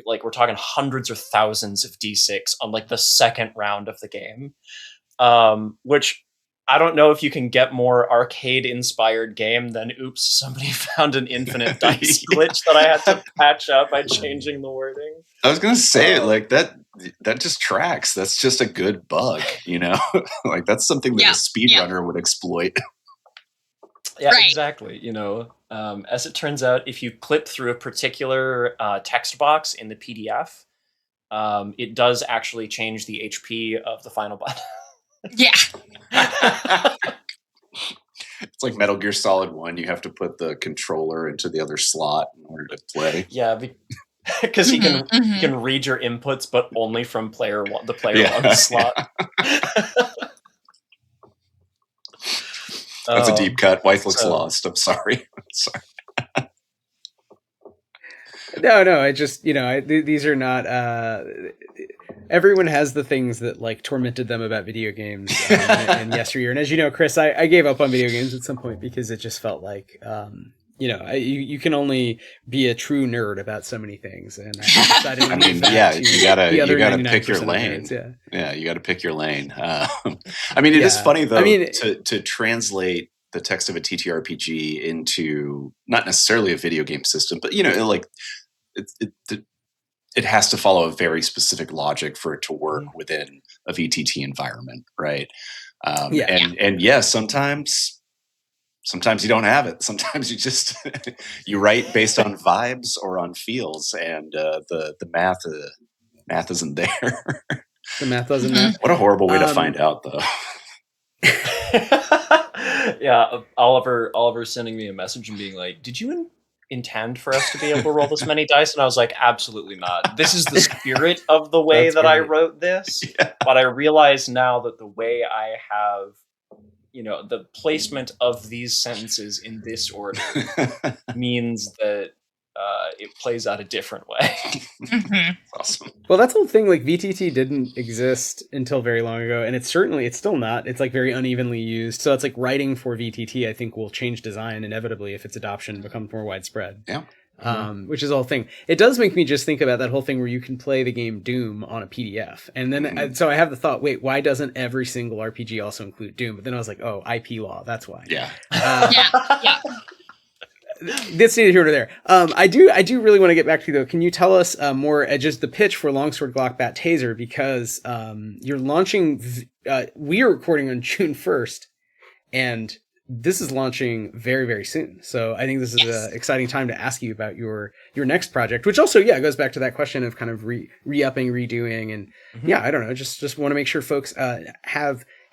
Like we're talking hundreds or thousands of D6 on like the second round of the game, which I don't know if you can get more arcade inspired game than oops, somebody found an infinite dice glitch that I had to patch up by changing the wording. I was going to say like that just tracks. That's just a good bug, like that's something that a speedrunner would exploit. Yeah, right. Exactly. As it turns out, if you clip through a particular text box in the PDF, it does actually change the HP of the final button. Yeah. It's like Metal Gear Solid 1. You have to put the controller into the other slot in order to play. Yeah, because he can read your inputs, but only from the player one slot. That's a deep cut. Wythe looks lost. I'm sorry. No. I just, these are not. Everyone has the things that like tormented them about video games in yesteryear. And as you know, Chris, I gave up on video games at some point because it just felt like you can only be a true nerd about so many things, and I decided to leave that to you gotta pick your lane. Nerds, you gotta pick your lane. I mean, it is funny though to translate the text of a TTRPG into not necessarily a video game system, but like it has to follow a very specific logic for it to work within a VTT environment, right? And sometimes you don't have it. Sometimes you just you write based on vibes or on feels, and the math isn't there. The math wasn't there. What a horrible way to find out, though. Yeah, Oliver sending me a message and being like, "Did you intend for us to be able to roll this many dice?" And I was like, "Absolutely not. This is the spirit of the way that I wrote this." Yeah. But I realize now that the way I have, the placement of these sentences in this order means that it plays out a different way. Awesome. Well, that's the whole thing. Like, VTT didn't exist until very long ago, and it's still not. It's like very unevenly used. So it's like writing for VTT, I think, will change design inevitably if its adoption becomes more widespread. Yeah. Which is the whole thing. It does make me just think about that whole thing where you can play the game Doom on a PDF. And then, so I have the thought, wait, why doesn't every single RPG also include Doom? But then I was like, oh, IP law, that's why. Yeah. Yeah. That's neither here nor there. I do really want to get back to you, though. Can you tell us more just the pitch for Longsword, Glock, Bat, Taser? Because you're launching, we are recording on June 1st, and this is launching very, very soon. So I think this is an exciting time to ask you about your next project, which also, goes back to that question of kind of re-upping, redoing. And I don't know, just want to make sure folks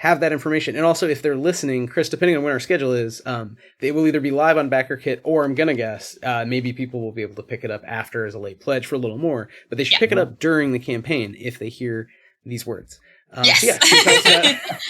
have that information. And also, if they're listening, Chris, depending on when our schedule is, they will either be live on BackerKit, or I'm going to guess, maybe people will be able to pick it up after as a late pledge for a little more, but they should pick it up during the campaign if they hear these words. Yes. So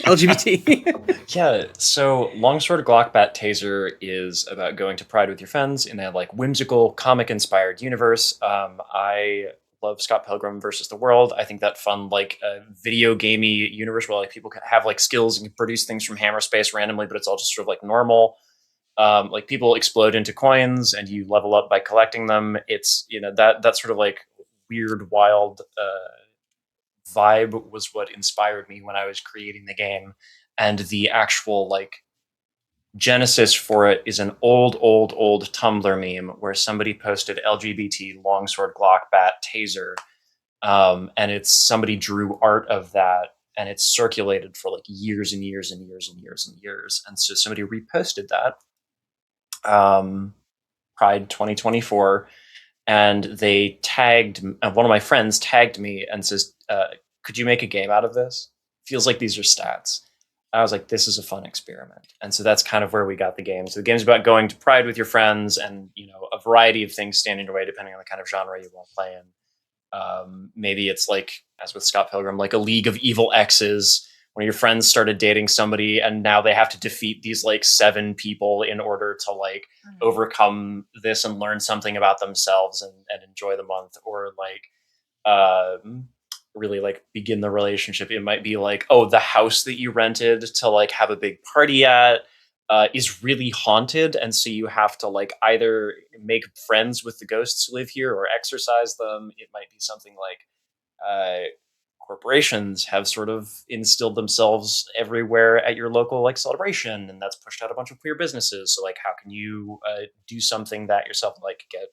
LGBT. So Longsword, Glock, Bat, Taser is about going to Pride with your friends in a like whimsical, comic-inspired universe. I love Scott Pilgrim versus the World. I think that fun, like video gamey universe where like people can have like skills and can produce things from hammer space randomly, but it's all just sort of like normal. Like people explode into coins and you level up by collecting them. It's that sort of like weird, wild vibe was what inspired me when I was creating the game. And the actual like genesis for it is an old Tumblr meme where somebody posted LGBT, Longsword, Glock, Bat, Taser. And it's somebody drew art of that and it's circulated for like years and years and years and years and years. And so somebody reposted that, Pride 2024, and they tagged, one of my friends tagged me and says, could you make a game out of this? Feels like these are stats. I was like, this is a fun experiment. And so that's kind of where we got the game. So the game's about going to Pride with your friends and, a variety of things stand in your way depending on the kind of genre you want to play in. Maybe it's like, as with Scott Pilgrim, like a league of evil exes. One of your friends started dating somebody and now they have to defeat these like 7 people in order to like overcome this and learn something about themselves and enjoy the month, or like really like begin the relationship. It might be like, oh, the house that you rented to like have a big party at is really haunted, and so you have to like either make friends with the ghosts who live here or exorcise them. It might be something like corporations have sort of instilled themselves everywhere at your local like celebration, and that's pushed out a bunch of queer businesses. So like, how can you do something that yourself, like get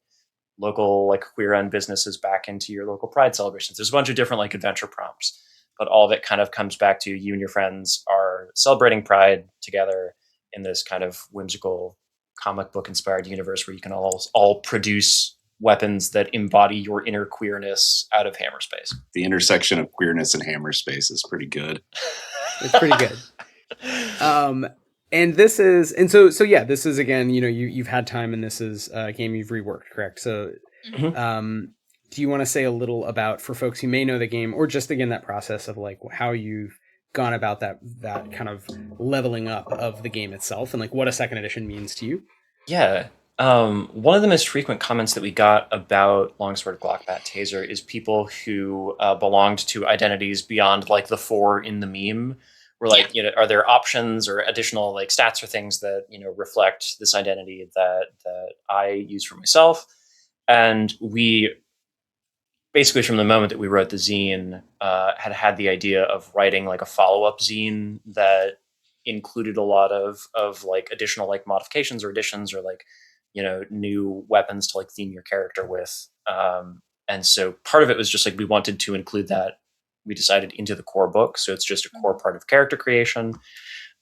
local like queer-owned businesses back into your local Pride celebrations? There's a bunch of different like adventure prompts, but all of it kind of comes back to you and your friends are celebrating Pride together in this kind of whimsical comic book inspired universe where you can all produce weapons that embody your inner queerness out of hammer space. The intersection of queerness and hammer space is pretty good. It's pretty good. And this is, this is again, you've had time, and this is a game you've reworked, correct? So, do you want to say a little about, for folks who may know the game, or just again that process of like how you've gone about that kind of leveling up of the game itself, and like what a second edition means to you? Yeah. One of the most frequent comments that we got about Longsword, Glock, Bat, Taser is people who belonged to identities beyond like the 4 in the meme, we're like, are there options or additional like stats or things that, reflect this identity that I use for myself? And we basically, from the moment that we wrote the zine, had the idea of writing like a follow-up zine that included a lot of like additional like modifications or additions or like, new weapons to like theme your character with. And so part of it was just like we wanted to include that, we decided, into the core book. So it's just a core part of character creation.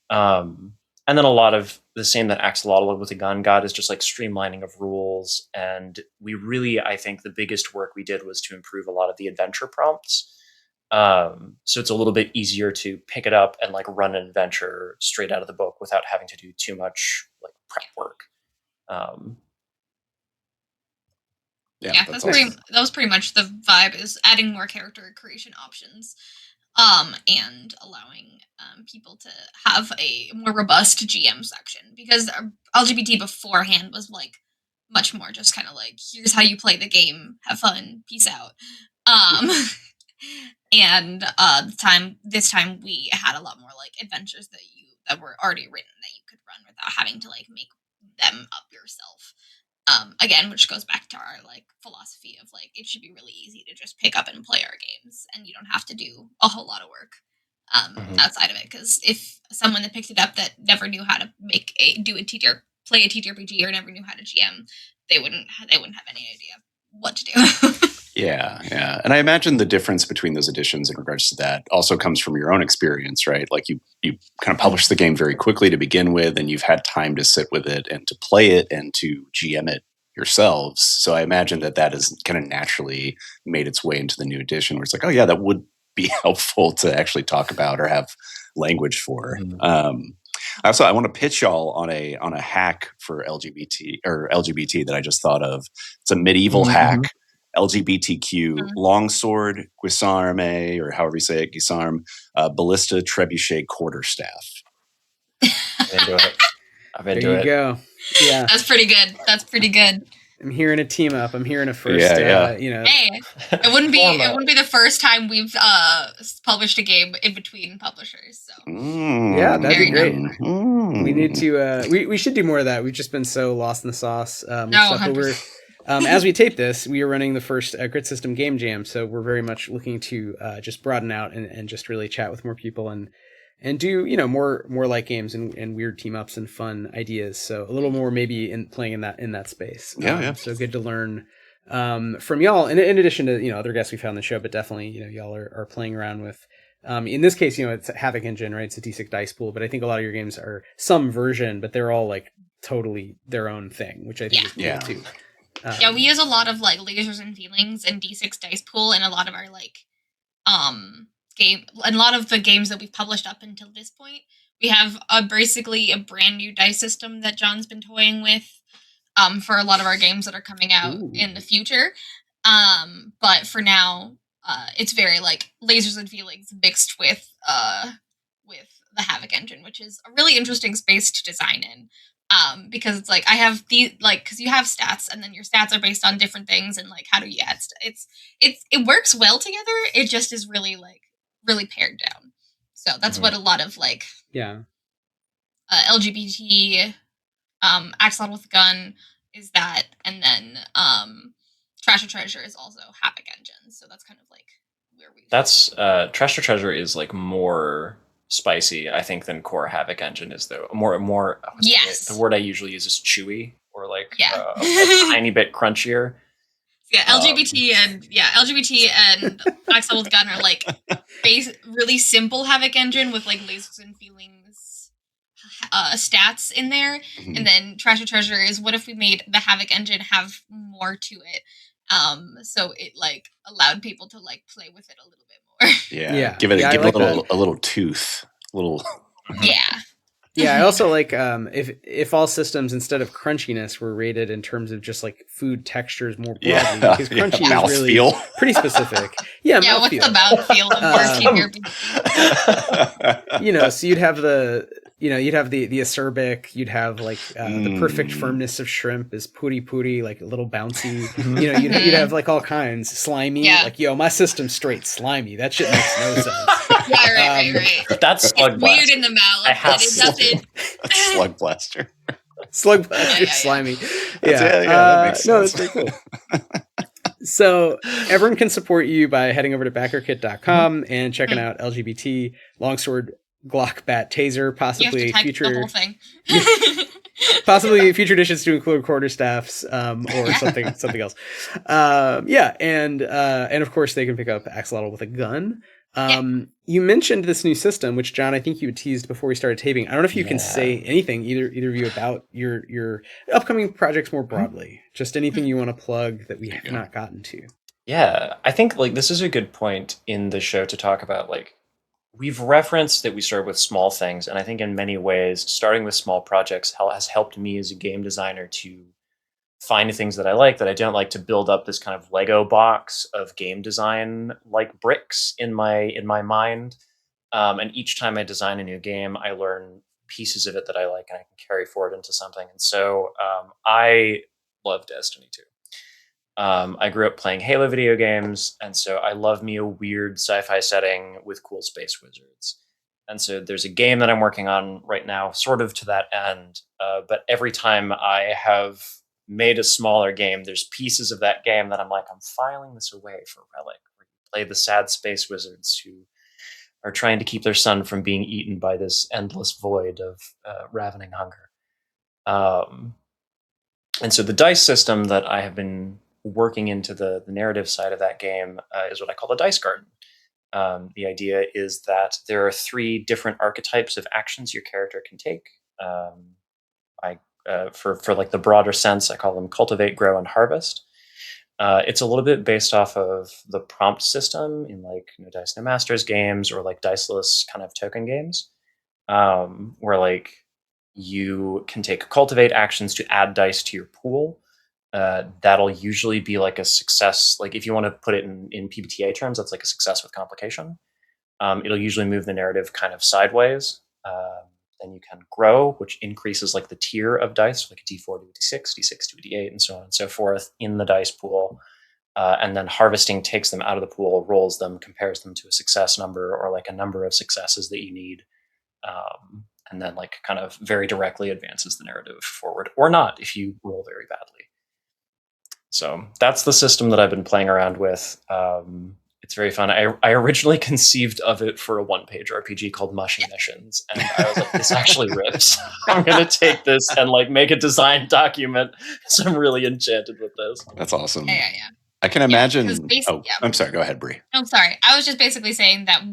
And then a lot of the same that Axolotl with a gun got is just like streamlining of rules. And we really, I think the biggest work we did was to improve a lot of the adventure prompts. So it's a little bit easier to pick it up and like run an adventure straight out of the book without having to do too much like prep work. That was pretty much the vibe, is adding more character creation options, and allowing people to have a more robust GM section, because LGBT beforehand was like much more just kind of like, here's how you play the game, have fun, peace out. And this time we had a lot more like adventures that were already written that you could run without having to like make them up yourself. Again, which goes back to our like philosophy of like, it should be really easy to just pick up and play our games, and you don't have to do a whole lot of work outside of it. Because if someone that picked it up that never knew how to play a TTRPG or never knew how to GM, they wouldn't have any idea what to do. Yeah. And I imagine the difference between those editions in regards to that also comes from your own experience, right? Like you kind of published the game very quickly to begin with, and you've had time to sit with it and to play it and to GM it yourselves. So I imagine that has kind of naturally made its way into the new edition, where it's like, oh yeah, that would be helpful to actually talk about or have language for. I want to pitch y'all on a hack for LGBT that I just thought of. It's a medieval hack. LGBTQ, longsword, guisarme, or however you say it, guisarme, ballista, trebuchet, quarterstaff. I'm into it. There you go. Yeah. That's pretty good. I'm hearing a team up. I'm hearing a first, Hey, it wouldn't be the first time we've published a game in between publishers. So yeah, that'd be great. We need to. We should do more of that. We've just been so lost in the sauce. As we tape this, we are running the first Grit System Game Jam, so we're very much looking to just broaden out and just really chat with more people and do more light games and weird team ups and fun ideas. So a little more maybe playing in that space. So good to learn from y'all. In addition to other guests we've had on the show, but definitely y'all are playing around with. In this case, it's a Havoc engine, right? It's a D6 dice pool, but I think a lot of your games are some version, but they're all like totally their own thing, which I think is cool too. We use a lot of like lasers and feelings and D6 dice pool in a lot of our like game, and a lot of the games that we've published up until this point. We have basically a brand new dice system that Jon's been toying with for a lot of our games that are coming out in the future. But for now, it's very like lasers and feelings mixed with the Havoc engine, which is a really interesting space to design in. Because it's like I have because you have stats, and then your stats are based on different things, and like how do you add it works well together. It just is really pared down. So that's what a lot of like LGBT Axolotl with a gun is that, and then Trash or Treasure is also Havoc engine. So that's kind of like where we. That's Trash or Treasure is like more spicy, I think, than core Havoc engine is, though. More. Yes. The word I usually use is chewy, or like a tiny bit crunchier. Yeah, LGBT and Axolotl with Gun are like really simple Havoc engine with like lasers and feelings stats in there, and then Trash or Treasure is what if we made the Havoc engine have more to it, so it like allowed people to like play with it a little bit more. Give it a little tooth, I also like if all systems instead of crunchiness were rated in terms of just like food textures more broadly, because crunchy is really feel. Pretty specific. What's the mouthfeel of so you'd have the acerbic, you'd have like the perfect firmness of shrimp is puri, like a little bouncy. You'd have like all kinds slimy. Like my system's straight slimy. That shit makes no sense. Yeah, right. That's Slug It's Blast. weird in the mouth, I have but it doesn't. Slug blaster. Slug Blaster, Yeah. slimy. That makes sense. No, that's very cool. So everyone can support you by heading over to backerkit.com and checking out L.G.B.T, Longsword, Glock, Bat, Taser, You have possibly to type future the whole thing. possibly future editions to include quarterstaffs or something else. And of course they can pick up Axolotl with a gun. You mentioned this new system, which John, I think you teased before we started taping. I don't know if you can say anything, either of you, about your upcoming projects more broadly. Just anything you want to plug that we have not gotten to. Yeah, I think like this is a good point in the show to talk about. Like, we've referenced that we started with small things, and I think in many ways, starting with small projects has helped me as a game designer to find things that I like that I don't like, to build up this kind of Lego box of game design like bricks in my mind. And each time I design a new game, I learn pieces of it that I like and I can carry forward into something. And so I love Destiny 2. I grew up playing Halo video games, and so I love me a weird sci-fi setting with cool space wizards. And so there's a game that I'm working on right now, sort of to that end. But every time I have made a smaller game, there's pieces of that game that I'm like, I'm filing this away for Relic, where you play the sad space wizards who are trying to keep their son from being eaten by this endless void of ravening hunger. And so the dice system that I have been working into the narrative side of that game is what I call the dice garden. The idea is that there are 3 different archetypes of actions your character can take. For like the broader sense, I call them cultivate, grow, and harvest. It's a little bit based off of the prompt system in like No Dice No Masters games, or like diceless kind of token games, where like you can take cultivate actions to add dice to your pool. That'll usually be like a success. Like if you want to put it in PBTA terms, that's like a success with complication. It'll usually move the narrative kind of sideways. Then you can grow, which increases like the tier of dice, like a D4 to a D6, D6 to a D8, and so on and so forth in the dice pool. And then harvesting takes them out of the pool, rolls them, compares them to a success number or like a number of successes that you need. And then like kind of very directly advances the narrative forward, or not if you roll very badly. So that's the system that I've been playing around with. It's very fun. I originally conceived of it for a 1-page RPG called Mushy Missions, and I was like, this actually rips. I'm going to take this and like make a design document. So I'm really enchanted with this. That's awesome. Yeah. I can imagine. Yeah, I'm sorry. Go ahead, Bri. I'm sorry. I was just basically saying that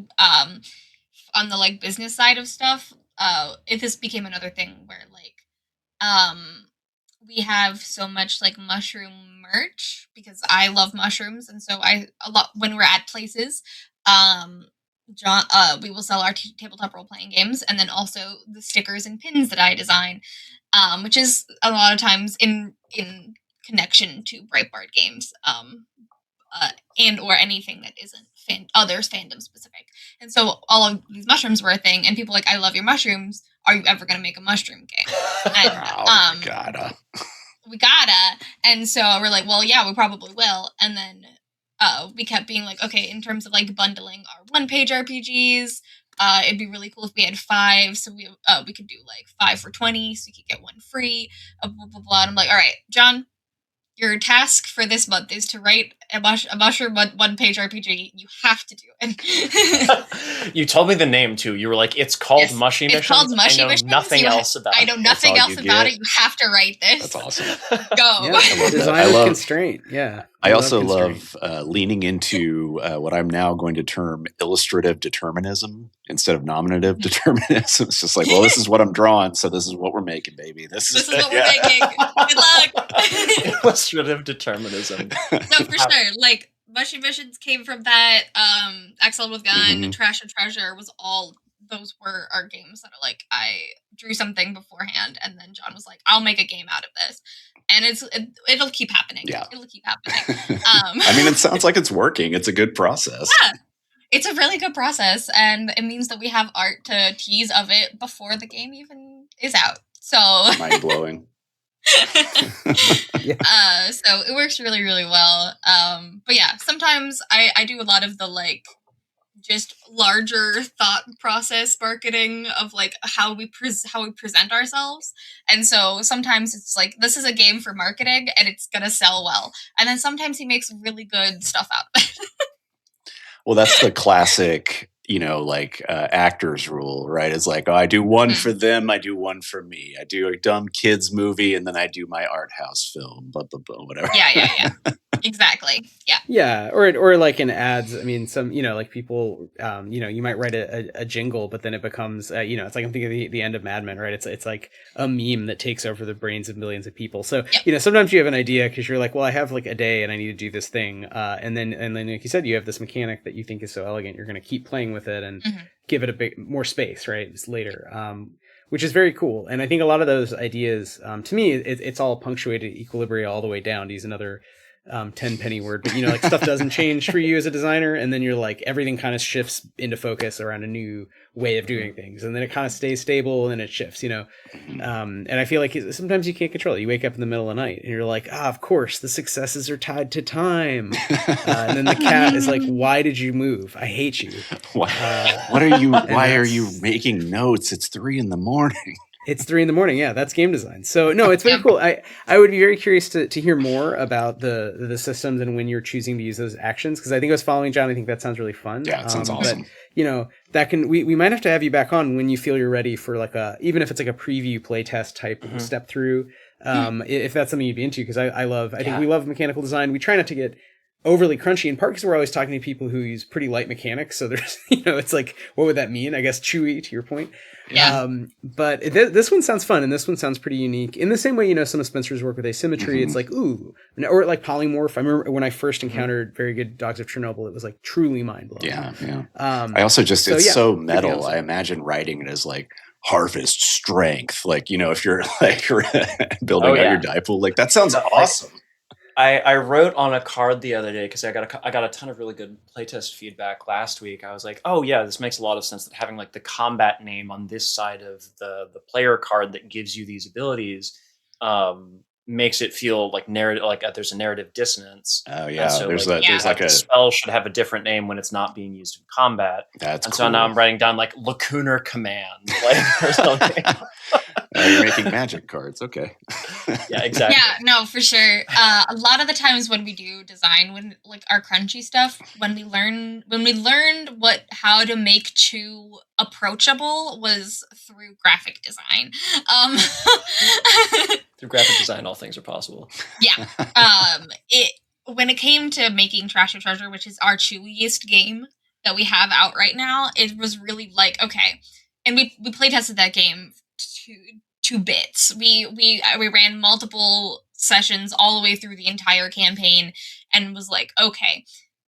on the like business side of stuff, this became another thing where like we have so much like mushroom merch because I love mushrooms, and so when we're at places, John, we will sell our tabletop role playing games, and then also the stickers and pins that I design, which is a lot of times in connection to Breitbart games, and or anything that isn't others fandom specific. And so all of these mushrooms were a thing, and people were like, I love your mushrooms. Are you ever going to make a mushroom game? And, we gotta. And so we're like, well, yeah, we probably will. And then we kept being like, okay, in terms of like bundling our 1-page RPGs, it'd be really cool if we had 5. So we could do like 5 for $20, so you could get 1 free. Blah, blah, blah. And I'm like, all right, John, your task for this month is to write a mushroom 1-page RPG. You have to do it. You told me the name too. You were like, it's called Mushy Missions. It's called Mushy Missions. Nothing else about it. I know nothing else about it. You have to write this. That's awesome. Go. Yeah, design with constraint. Yeah. I also love leaning into what I'm now going to term illustrative determinism instead of nominative determinism. It's just like, well, this is what I'm drawing, so this is what we're making, baby. This is what we're making. Good luck. Illustrative determinism. No, for sure. Like, Mushy Missions came from that. Axolotl with Gun, Trash and Treasure those were our games that are like, I drew something beforehand, and then John was like, I'll make a game out of this. And it'll keep happening. Yeah. It'll keep happening. I mean, it sounds like it's working. It's a good process. Yeah. It's a really good process, and it means that we have art to tease of it before the game even is out. So mind-blowing. So it works really, really well. But yeah, sometimes I do a lot of the like just larger thought process marketing of like how we present ourselves. And so sometimes it's like, this is a game for marketing and it's gonna sell well. And then sometimes he makes really good stuff out of it. Well, that's the classic, actors rule, right? It's like, oh, I do one for them, I do one for me. I do a dumb kids movie, and then I do my art house film, blah, blah, blah, whatever. Yeah. Exactly. Yeah. Yeah. Or like in ads, I mean, some, like people, you might write a jingle, but then it becomes, it's like, I'm thinking of the end of Mad Men, right? It's like a meme that takes over the brains of millions of people. So, sometimes you have an idea because you're like, well, I have like a day and I need to do this thing. And then like you said, you have this mechanic that you think is so elegant. You're going to keep playing with it and give it a bit more space, right? It's later. Which is very cool. And I think a lot of those ideas, to me, it's all punctuated equilibria all the way down, to use another 10-penny word, but like stuff doesn't change for you as a designer, and then you're like, everything kind of shifts into focus around a new way of doing things, and then it kind of stays stable and it shifts, and I feel like sometimes you can't control it. You wake up in the middle of the night and you're like, of course the successes are tied to time, and then the cat is like, why did you move? I hate you. What are you? Why are you making notes? It's 3 a.m. It's 3 a.m. Yeah, that's game design. So no, it's very cool. I would be very curious to hear more about the systems and when you're choosing to use those actions, because I think I was following John. I think that sounds really fun. Yeah, it sounds awesome. But, that can we might have to have you back on when you feel you're ready for like even if it's like a preview playtest type step through. If that's something you'd be into, because I think we love mechanical design. We try not to get overly crunchy, in part because we're always talking to people who use pretty light mechanics, so there's it's like, what would that mean? I guess chewy, to your point. But this one sounds fun, and this one sounds pretty unique in the same way some of Spencer's work with asymmetry. It's like, ooh, or like polymorph. I remember when I first encountered Very Good Dogs of Chernobyl, it was like truly mind-blowing. I also just it's so metal. I imagine writing it as like harvest strength, like if you're like building out your die pool, like that sounds awesome. I wrote on a card the other day because I got a ton of really good playtest feedback last week. I was like, oh yeah, this makes a lot of sense that having like the combat name on this side of the player card that gives you these abilities makes it feel like narrative, like there's a narrative dissonance. Oh yeah, so there's like a spell should have a different name when it's not being used in combat. That's and cool. So now I'm writing down like Lacunar Command, like or something. You're making magic cards, okay? Yeah, exactly. Yeah, no, for sure. A lot of the times when we do design, when like our crunchy stuff, when we learned how to make Chew approachable was through graphic design. Through graphic design, all things are possible. Yeah. When it came to making Trash or Treasure, which is our chewiest game that we have out right now, it was really like, okay. And we playtested that game to bits. We ran multiple sessions all the way through the entire campaign and was like, okay,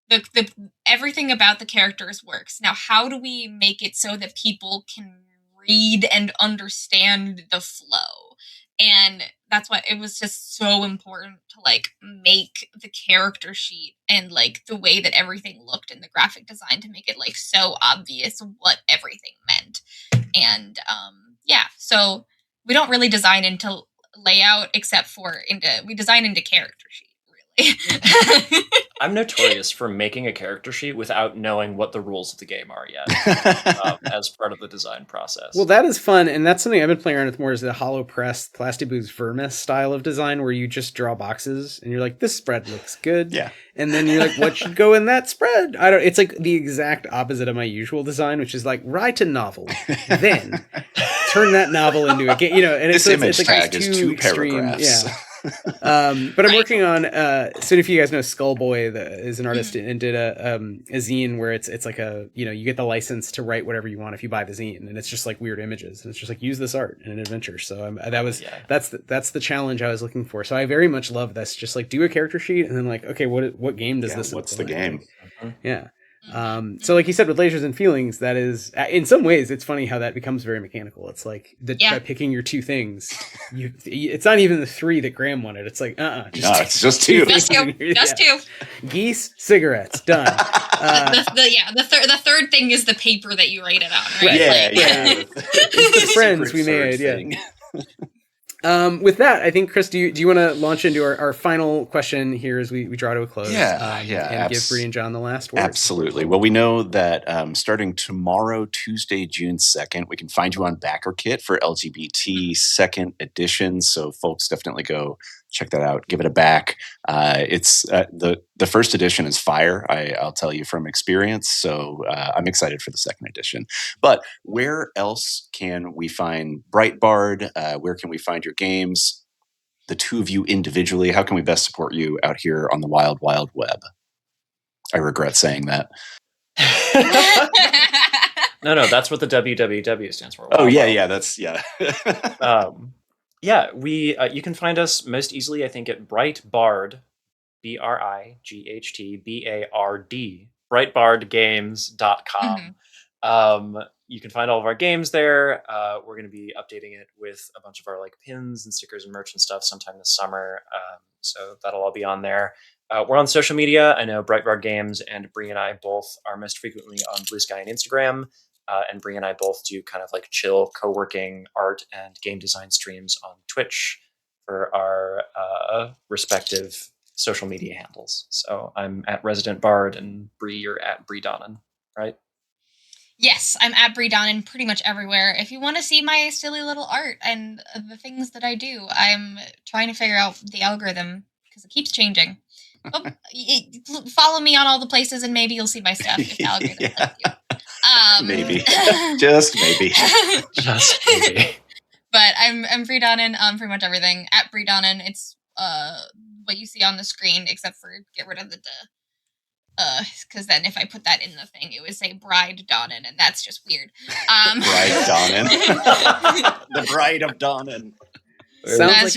the everything about the characters works. Now, how do we make it so that people can read and understand the flow? And that's why it was just so important to like make the character sheet and like the way that everything looked in the graphic design to make it like so obvious what everything meant. And so we don't really design into layout except for we design into character sheet, really. I'm notorious for making a character sheet without knowing what the rules of the game are yet, as part of the design process. Well, that is fun, and that's something I've been playing around with more, is the hollow press Plastiboo's Vermis style of design, where you just draw boxes, and you're like, this spread looks good. Yeah. And then you're like, what should go in that spread? It's like the exact opposite of my usual design, which is like, write a novel, then turn that novel into a game, and this image tag is 2 paragraphs. Yeah. But I'm working on so if you guys know Skullboy is an artist and did a zine where it's like a you get the license to write whatever you want if you buy the zine, and it's just like weird images, and it's just like use this art in an adventure. So that's the challenge I was looking for. So I very much love this, just like do a character sheet and then like, okay, what game does this what's the game? Yeah. So like you said, with Lasers and Feelings, that is, in some ways, it's funny how that becomes very mechanical. It's like by picking your 2 things, it's not even the 3 that Graham wanted. It's like, it's just 2. Just 2. Geese, cigarettes, done. The third thing is the paper that you write it on, right? It's the friends we made, yeah. With that, I think, Chris, do you want to launch into our final question here as we draw to a close? And give Bri and Jon the last word. Absolutely. Well, we know that starting tomorrow, Tuesday, June 2nd, we can find you on BackerKit for L.G.B.T. 2nd edition. So folks, definitely go check that out. Give it a back. It's the first edition is fire. I'll tell you from experience. So I'm excited for the 2nd edition. But where else can we find Breitbard? Where can we find your games? The two of you individually, how can we best support you out here on the wild, wild web? I regret saying that. No, that's what the WWW stands for. That's. You can find us most easily, I think, at Breitbard, BRIGHTBARD, breitbardgames.com. You can find all of our games there. We're going to be updating it with a bunch of our pins and stickers and merch and stuff sometime this summer. So that'll all be on there. We're on social media. I know Breitbard Games and Bri and I both are most frequently on Blue Sky and Instagram. And Bri and I both do kind of chill co-working art and game design streams on Twitch for our respective social media handles. So I'm at Resident Bard and Bri, you're at Bri Dannan, right? Yes, I'm at Bri Dannan pretty much everywhere. If you want to see my silly little art and the things that I do, I'm trying to figure out the algorithm because it keeps changing. Follow me on all the places and maybe you'll see my stuff if the algorithm lets you. Maybe. Just maybe. Just maybe. But I'm Bri Dannan on pretty much everything. At Bri Dannan, it's what you see on the screen, except for get rid of the because then if I put that in the thing, it would say Bride Dannan, and that's just weird. Bride Dannan. The Bride of Dannan. Sounds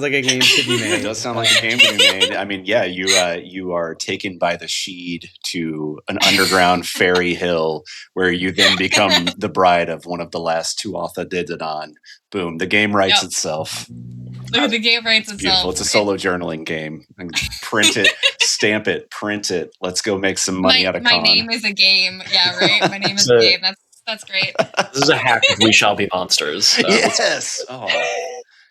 like a game to be made. It does sound like a game to be made. I mean, yeah, you are taken by the Sheed to an underground fairy hill where you then become the bride of one of the last Tuatha de Danann. Boom, the game writes itself. The game writes itself. Beautiful. It's a solo journaling game. Print it, stamp it, print it. Let's go make some money out of My name is a game. Yeah, right. My name is a game. That's great. This is a hack of We Shall Be Monsters. So. Yes. Oh,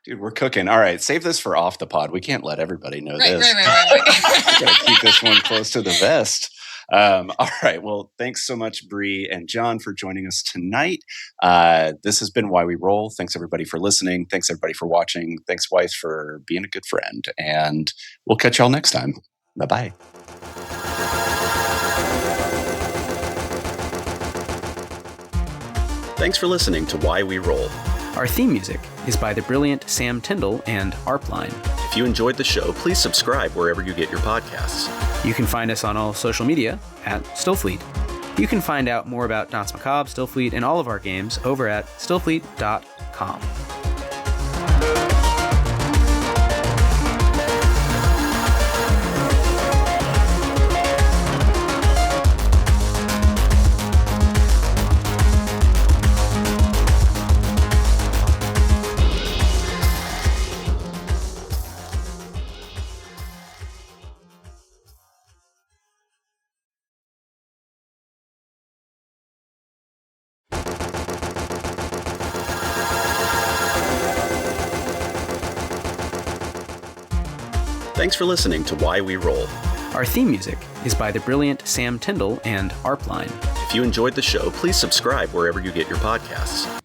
dude, we're cooking. All right, save this for off the pod. We can't let everybody know this. Right. Gotta keep this one close to the vest. All right. Well, thanks so much, Bri and Jon, for joining us tonight. This has been Why We Roll. Thanks, everybody, for listening. Thanks, everybody, for watching. Thanks, Wythe, for being a good friend. And we'll catch y'all next time. Bye-bye. Thanks for listening to Why We Roll. Our theme music is by the brilliant Sam Tyndall and Arpline. If you enjoyed the show, please subscribe wherever you get your podcasts. You can find us on all social media at Stillfleet. You can find out more about Danse Macabre, Stillfleet, and all of our games over at stillfleet.com. Thanks for listening to Why We Roll. Our theme music is by the brilliant Sam Tyndall and Arpline. If you enjoyed the show, please subscribe wherever you get your podcasts.